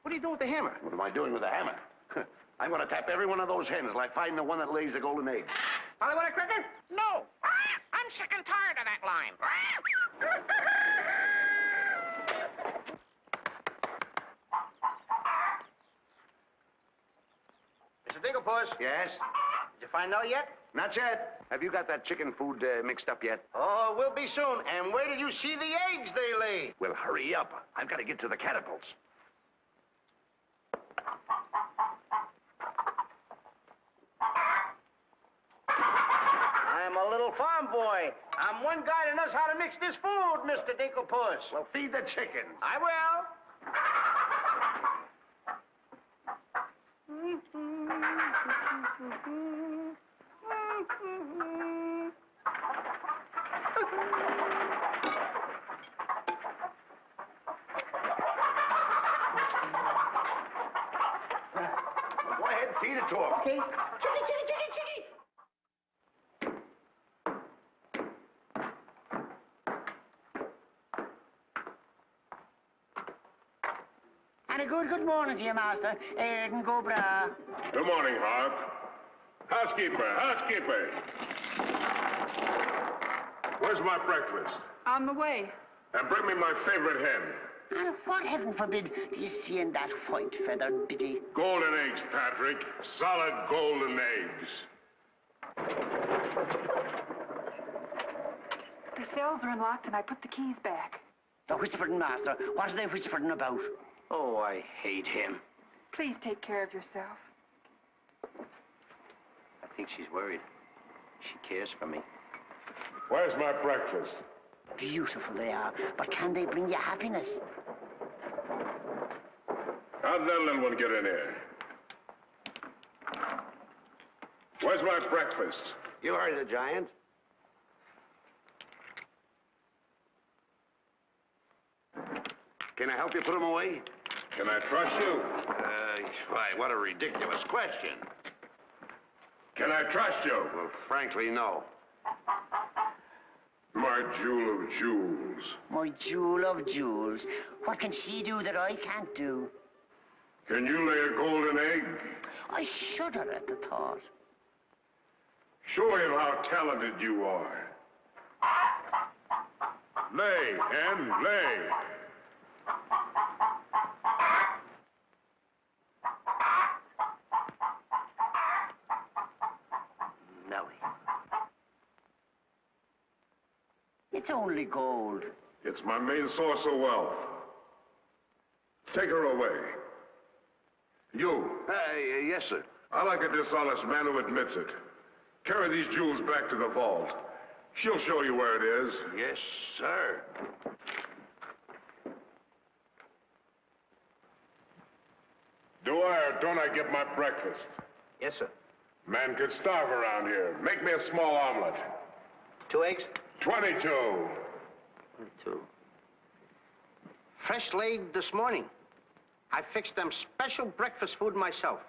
What do you do with the hammer? What am I doing with the hammer? I'm going to tap every one of those hens till I find the one that lays the golden egg. Hollywood cricket? No. I'm sick and tired of that line. Mr. Digglepuss. Yes? Did you find out yet? Not yet. Have you got that chicken food mixed up yet? Oh, we'll be soon. And where did you see the eggs they lay? Well, hurry up. I've got to get to the catapults. I'm a little farm boy. I'm one guy that knows how to mix this food, Mr. Dinklepuss. Well, feed the chickens. I will. Go ahead, feed it to them. Okay. Chicky, chicky, chicky, chicky. a good morning to you, Master. And go bra. Good morning, Harp. Housekeeper. Where's my breakfast? On the way. And bring me my favorite hen. And what, heaven forbid, do you see in that white-feathered biddy? Golden eggs, Patrick. Solid golden eggs. The cells are unlocked and I put the keys back. The whispering, Master. What are they whispering about? Oh, I hate him. Please take care of yourself. I think she's worried. She cares for me. Where's my breakfast? Beautiful they are, but can they bring you happiness? How'd that little one get in here? Where's my breakfast? You heard the giant. Can I help you put him away? Can I trust you? Why, what a ridiculous question. Can I trust you? Well, frankly, no. My jewel of jewels. My jewel of jewels. What can she do that I can't do? Can you lay a golden egg? I shudder at the thought. Show him how talented you are. Lay, hen, lay. Nellie. It's only gold. It's my main source of wealth. Take her away. You. Yes, sir. I like a dishonest man who admits it. Carry these jewels back to the vault. She'll show you where it is. Yes, sir. Do I or don't I get my breakfast? Yes, sir. Man could starve around here. Make me a small omelet. 2 eggs? 22. 22. Fresh laid this morning. I fixed them special breakfast food myself.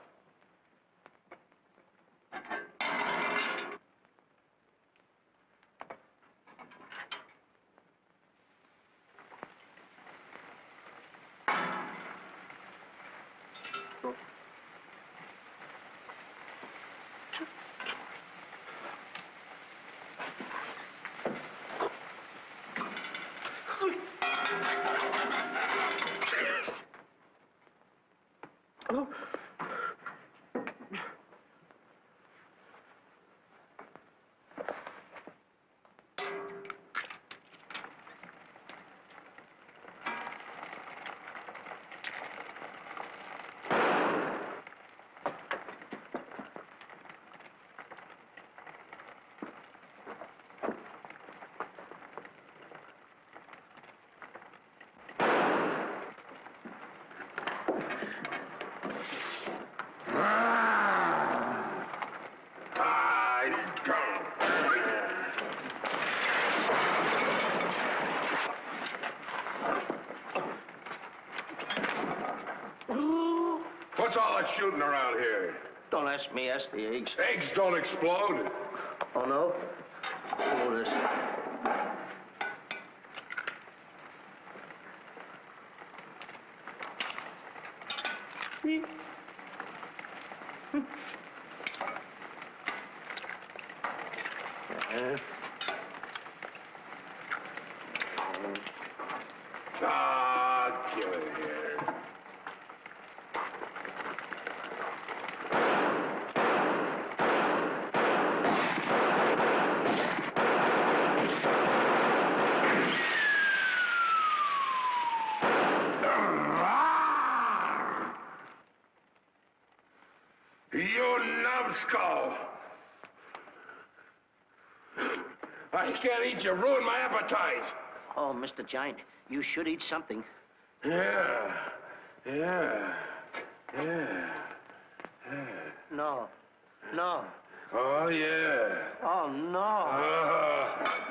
What's all that shooting around here? Don't ask me, ask the eggs. Eggs don't explode. Oh, no? Oh, this. Give it here. You numbskull! I can't eat you. Ruin my appetite. Oh, Mr. Giant, you should eat something. Yeah. No. No. Oh, yeah. Oh, no.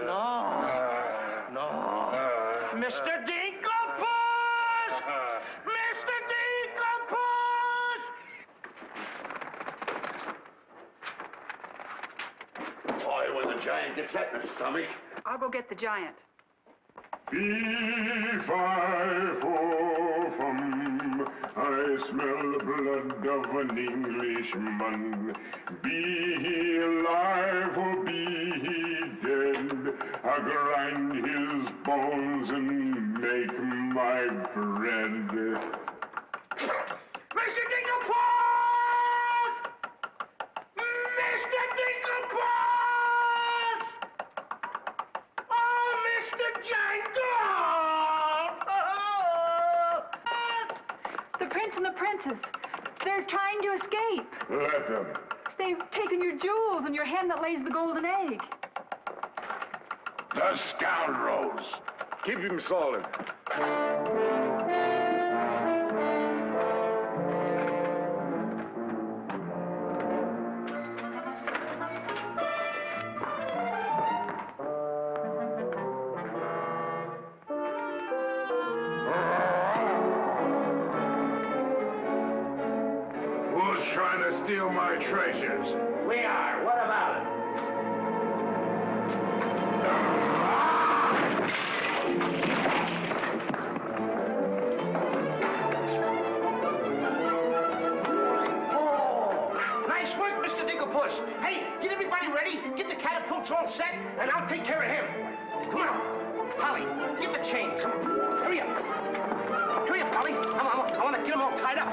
No. Mr. Decompose! Mr. Decompose! Boy, when the giant gets that in his stomach. I'll go get the giant. Fee-fi-fo-fum, smell the blood of an Englishman. Be he alive or be he dead, I grind his bones and make my bread. Mr. Dinkelport! Mr. Dinkelport! Oh, Mr. Jangle! The prince and the princess, they're trying to escape. Let them. They've taken your jewels and your hen that lays the golden egg. The scoundrels! Keep him solid. Who's trying to steal my treasures? We are. What about it? Nice work, Mr. Dinkelpuss. Hey, get everybody ready. Get the catapults all set, and I'll take care of him. Come on. Polly, get the chains. Come on. Hurry up. Hurry up, Polly. I want to get them all tied up.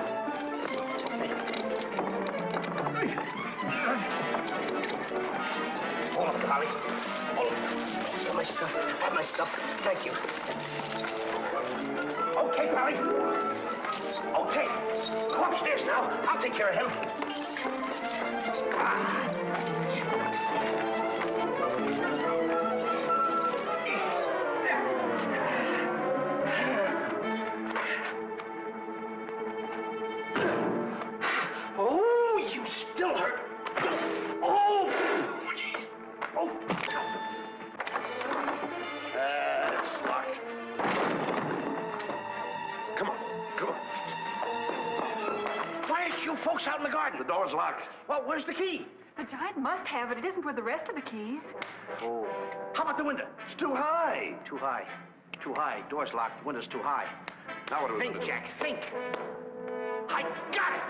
Hold up, Polly. Hold up. Have my stuff. Have my stuff. Thank you. Okay, Polly. Okay. Go upstairs now. I'll take care of him. Oh, you still hurt. Oh! Oh! It's locked. Come on, come on. Why aren't you folks out in the garden? The door's locked. Well, where's the key? The giant must have it. It isn't with the rest of the keys. Oh. How about the window? It's too high. Too high. Too high. Door's locked. Window's too high. Now what do we Think, do? Jack, think. I got it.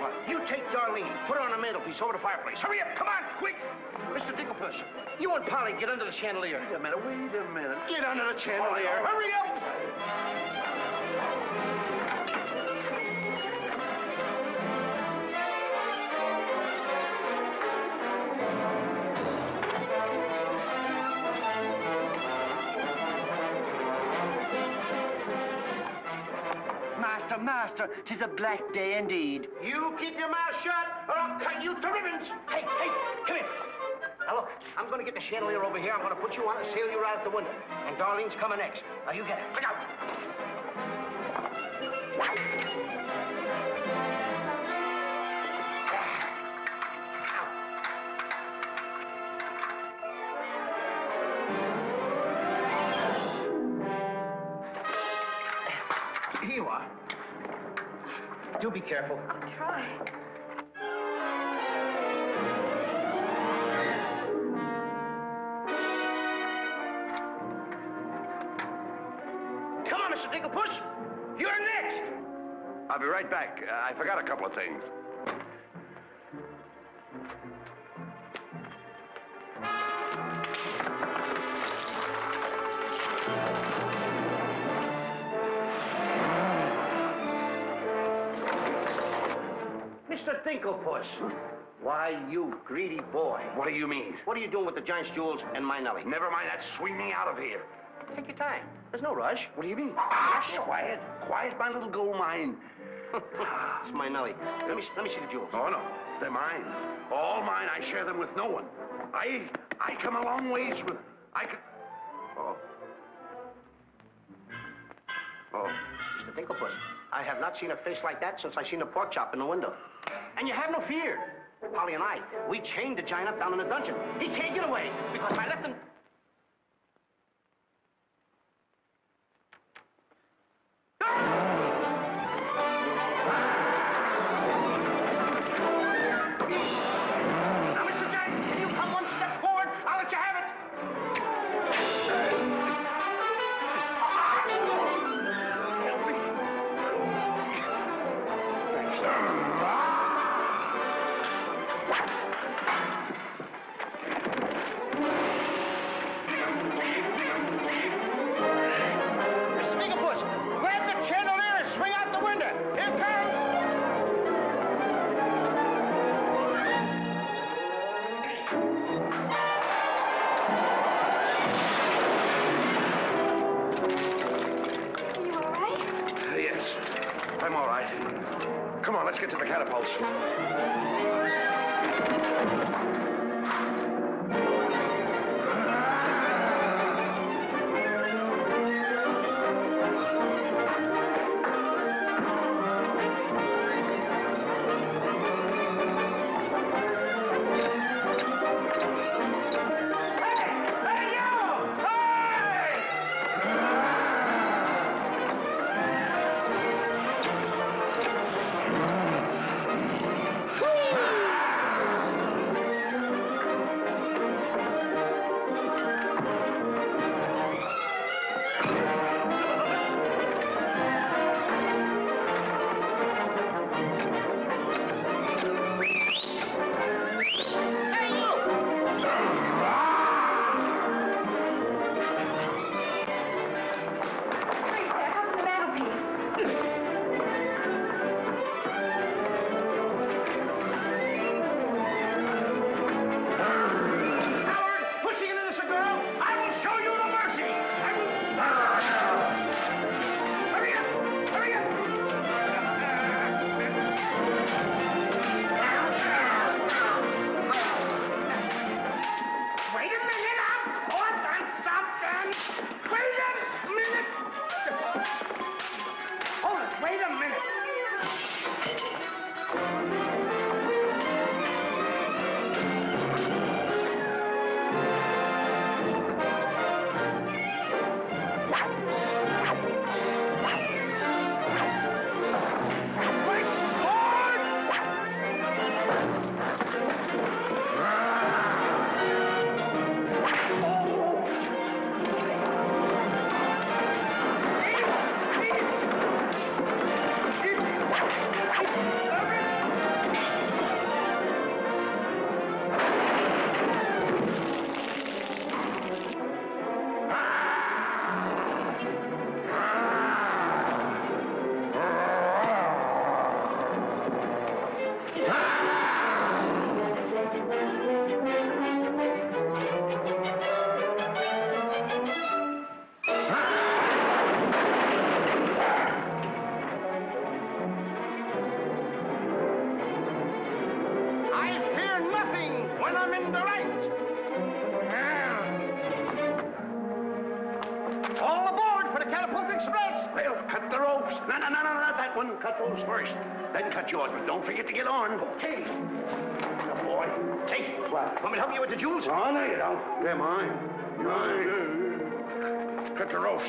What? You take Darlene, put her on the mantelpiece over the fireplace. Hurry up, come on, quick. Mr. Dinkelpuss, you and Polly get under the chandelier. Wait a minute. Get under the chandelier. Hurry up. Master, 'tis a black day indeed. You keep your mouth shut, or I'll cut you to ribbons. Hey, come here. Now look, I'm going to get the chandelier over here. I'm going to put you on it and sail you right out the window. And Darlene's coming next. Now you get it. Look out. Here you are. Do be careful. I'll try. Come on, Mr. Dinkelpuss. You're next. I'll be right back. I forgot a couple of things. Mr. Dinkelpuss. Why, you greedy boy. What do you mean? What are you doing with the giant's jewels and my Nellie? Never mind that. Swing me out of here. Take your time. There's no rush. What do you mean? Quiet. Quiet, my little gold mine. It's my Nellie. Let me see the jewels. Oh, no. They're mine. All mine. I share them with no one. I come a long ways with... Oh. Mr. Dinkelpuss, I have not seen a face like that since I seen the pork chop in the window. And you have no fear. Polly and I, we chained the giant up down in the dungeon. He can't get away because I left him... Now, Mr. Giant, can you come one step forward? I'll let you have it. Sneakerpuss, grab the chandelier and swing out the window. Here comes. Are you all right? Yes, I'm all right. Come on, let's get to the catapults. Cut those first, then cut yours, but don't forget to get on. Okay. Good boy. Hey, what? Want me to help you with the jewels? Oh, no, you don't. They're mine. Mine. Cut the ropes.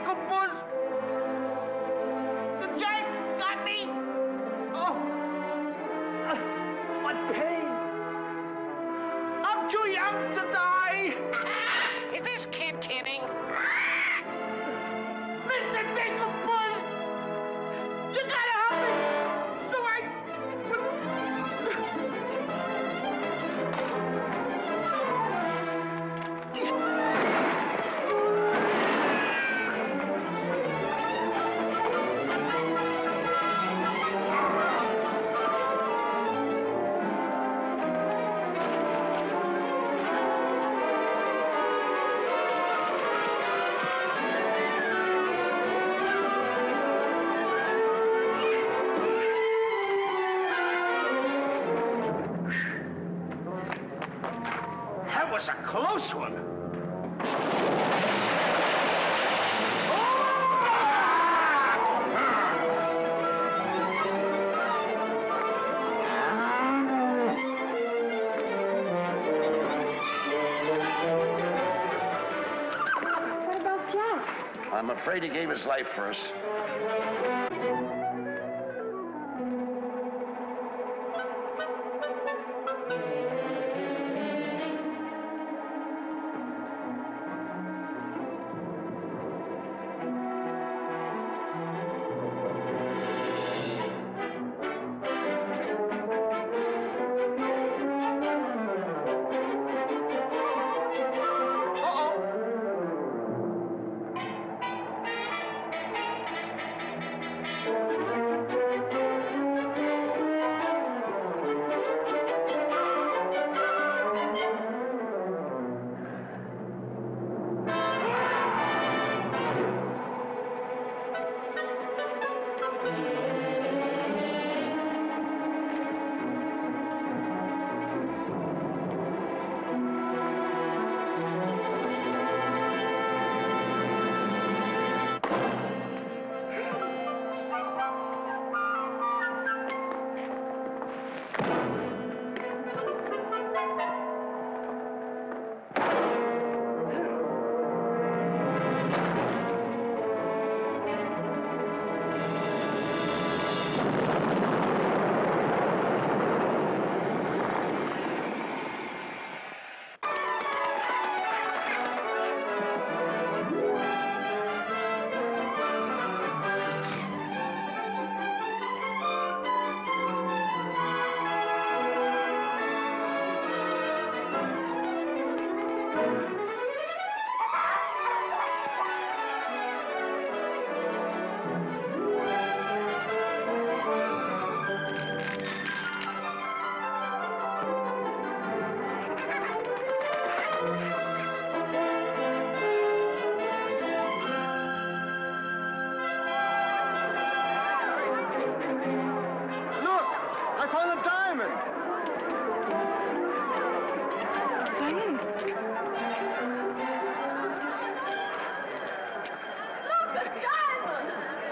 up, Buzz. The Jack got me. Oh, what pain. I'm too young to die. Is this kid kidding? Mr. Jacob, Buzz. You gotta help me. So That was a close one. What about Jack? I'm afraid he gave his life for us.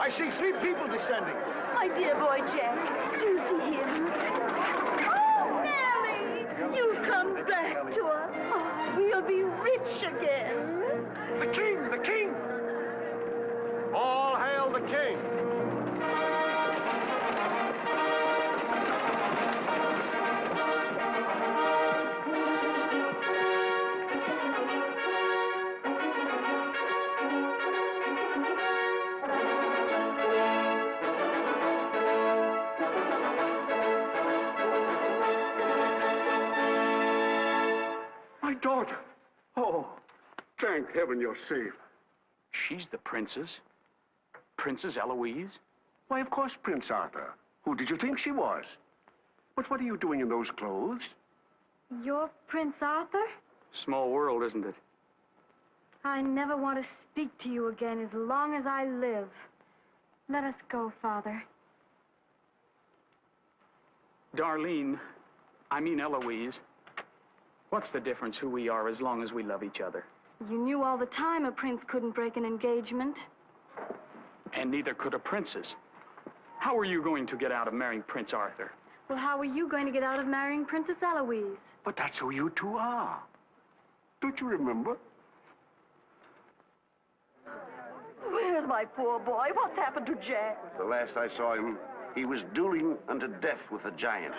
I see 3 people descending. My dear boy Jack, do you see him? Oh, Mary! You'll come back to us. Oh, we'll be rich again. The king! The king! All hail the king! My daughter. Oh, thank heaven you're safe. She's the princess? Princess Eloise? Why, of course, Prince Arthur. Who did you think she was? But what are you doing in those clothes? You're Prince Arthur? Small world, isn't it? I never want to speak to you again as long as I live. Let us go, Father. Darlene, I mean Eloise. What's the difference who we are as long as we love each other? You knew all the time a prince couldn't break an engagement. And neither could a princess. How are you going to get out of marrying Prince Arthur? Well, how are you going to get out of marrying Princess Eloise? But that's who you two are. Don't you remember? Where Where's my poor boy? What's happened to Jack? The last I saw him, he was dueling unto death with a giant.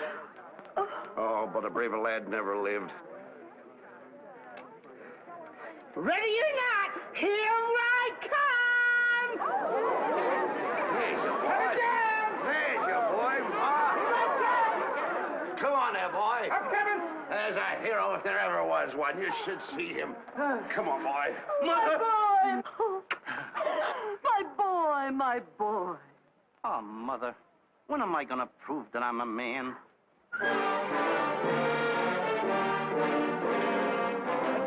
Oh, but a braver lad never lived. Ready or not, here I come! There's your boy. Come down! There's your boy. Come on there, boy. I'm coming. There's a hero if there ever was one. You should see him. Come on, boy. My boy! My boy, my boy. Oh, Mother, when am I gonna prove that I'm a man? A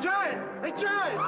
giant! A giant!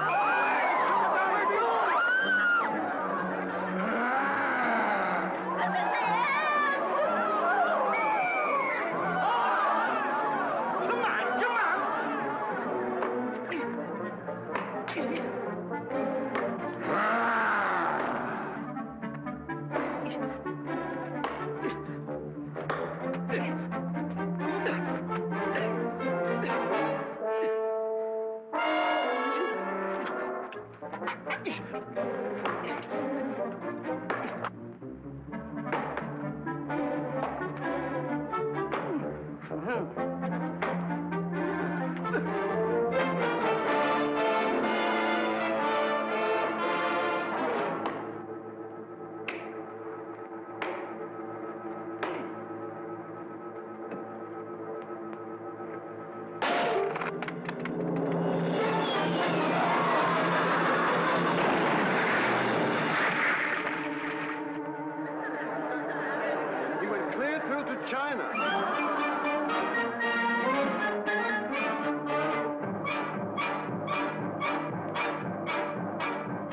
China.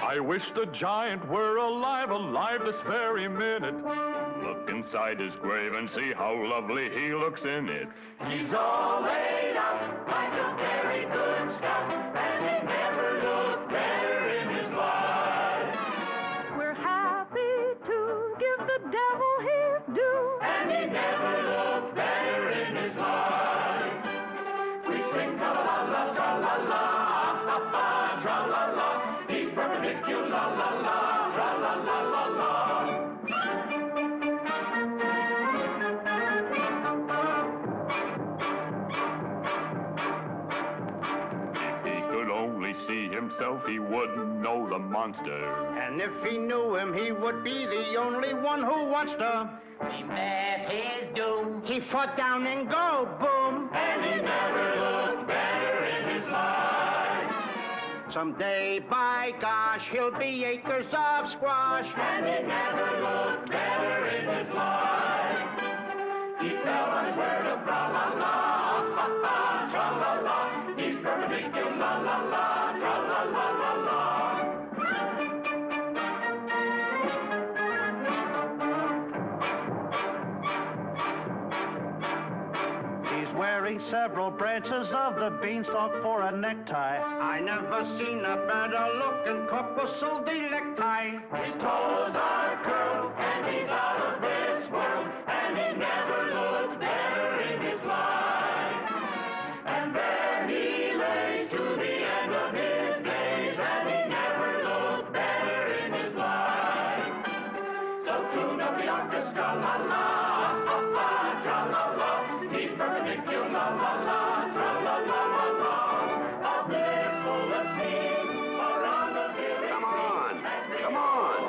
I wish the giant were alive, alive this very minute. Look inside his grave and see how lovely he looks in it. He's all laid up like a very good scout, and he never looked better in his life. We're happy to give the devil his due, and he never looked better in his life. We sing tra-la-la, tra-la-la, ah-ha-ha, tra-la-la. He's perpendicular, la-la-la, tra-la-la-la-la. See himself, he wouldn't know the monster. And if he knew him, he would be the only one who wants to. He met his doom. He fought down and go boom. And he never looked better in his life. Someday, by gosh, he'll be acres of squash. And he never looked better in his life. He fell on his word of tra-la-la, ha-ha, tra-la-la. He's perpendicular, la-la-la. He's wearing several branches of the beanstalk for a necktie. I never seen a better looking corpuscle necktie. His toes are curled and he's out of this world, and he never looked better in his life. And there he lays to the end of his days, and he never looked better in his life. So tune up the orchestra, la-la, ha-ha, tra-la-la. He's perpendicular, la-la, tra-la-la-la-la. A blissful asleep around the village. Come on, come on.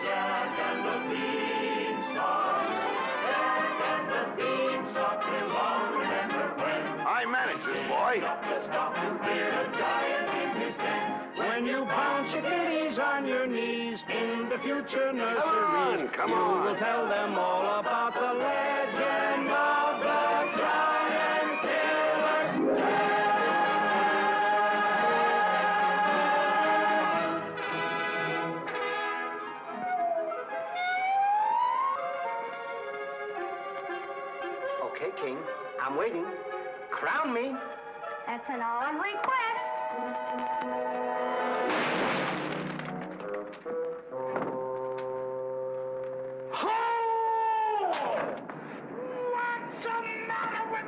Jack and the Beanstalk. Jack and the Beanstalk will all remember when I managed this, boy. Stop to hear a giant in his den. When you bounce your kitties on your knees in the future nursery, come you on. will tell them all about the legend of the giant killer. Okay, King, I'm waiting. Crown me. That's an odd request. What's the matter with...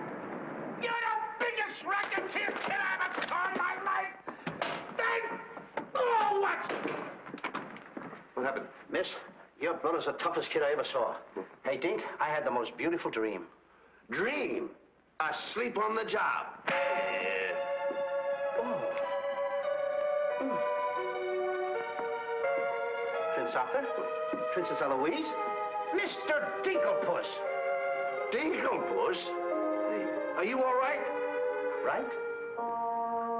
You're the biggest racketeer kid I ever saw in my life. Oh, what? happened? Miss, your brother's the toughest kid I ever saw. Hey, Dink, I had the most beautiful dream. Dream? Asleep on the job. Prince Arthur? Princess Eloise? Mr. Dinklepuss! Dinklepuss? Hey, are you all right? Right?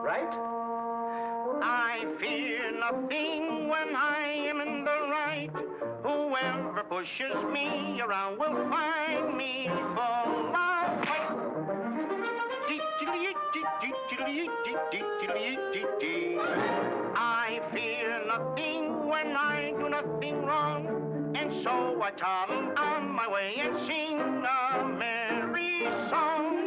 Right? I fear nothing when I am in the right. Whoever pushes me around will find me full of fight. I fear nothing when I do nothing wrong, and so I toddle on my way and sing a merry song.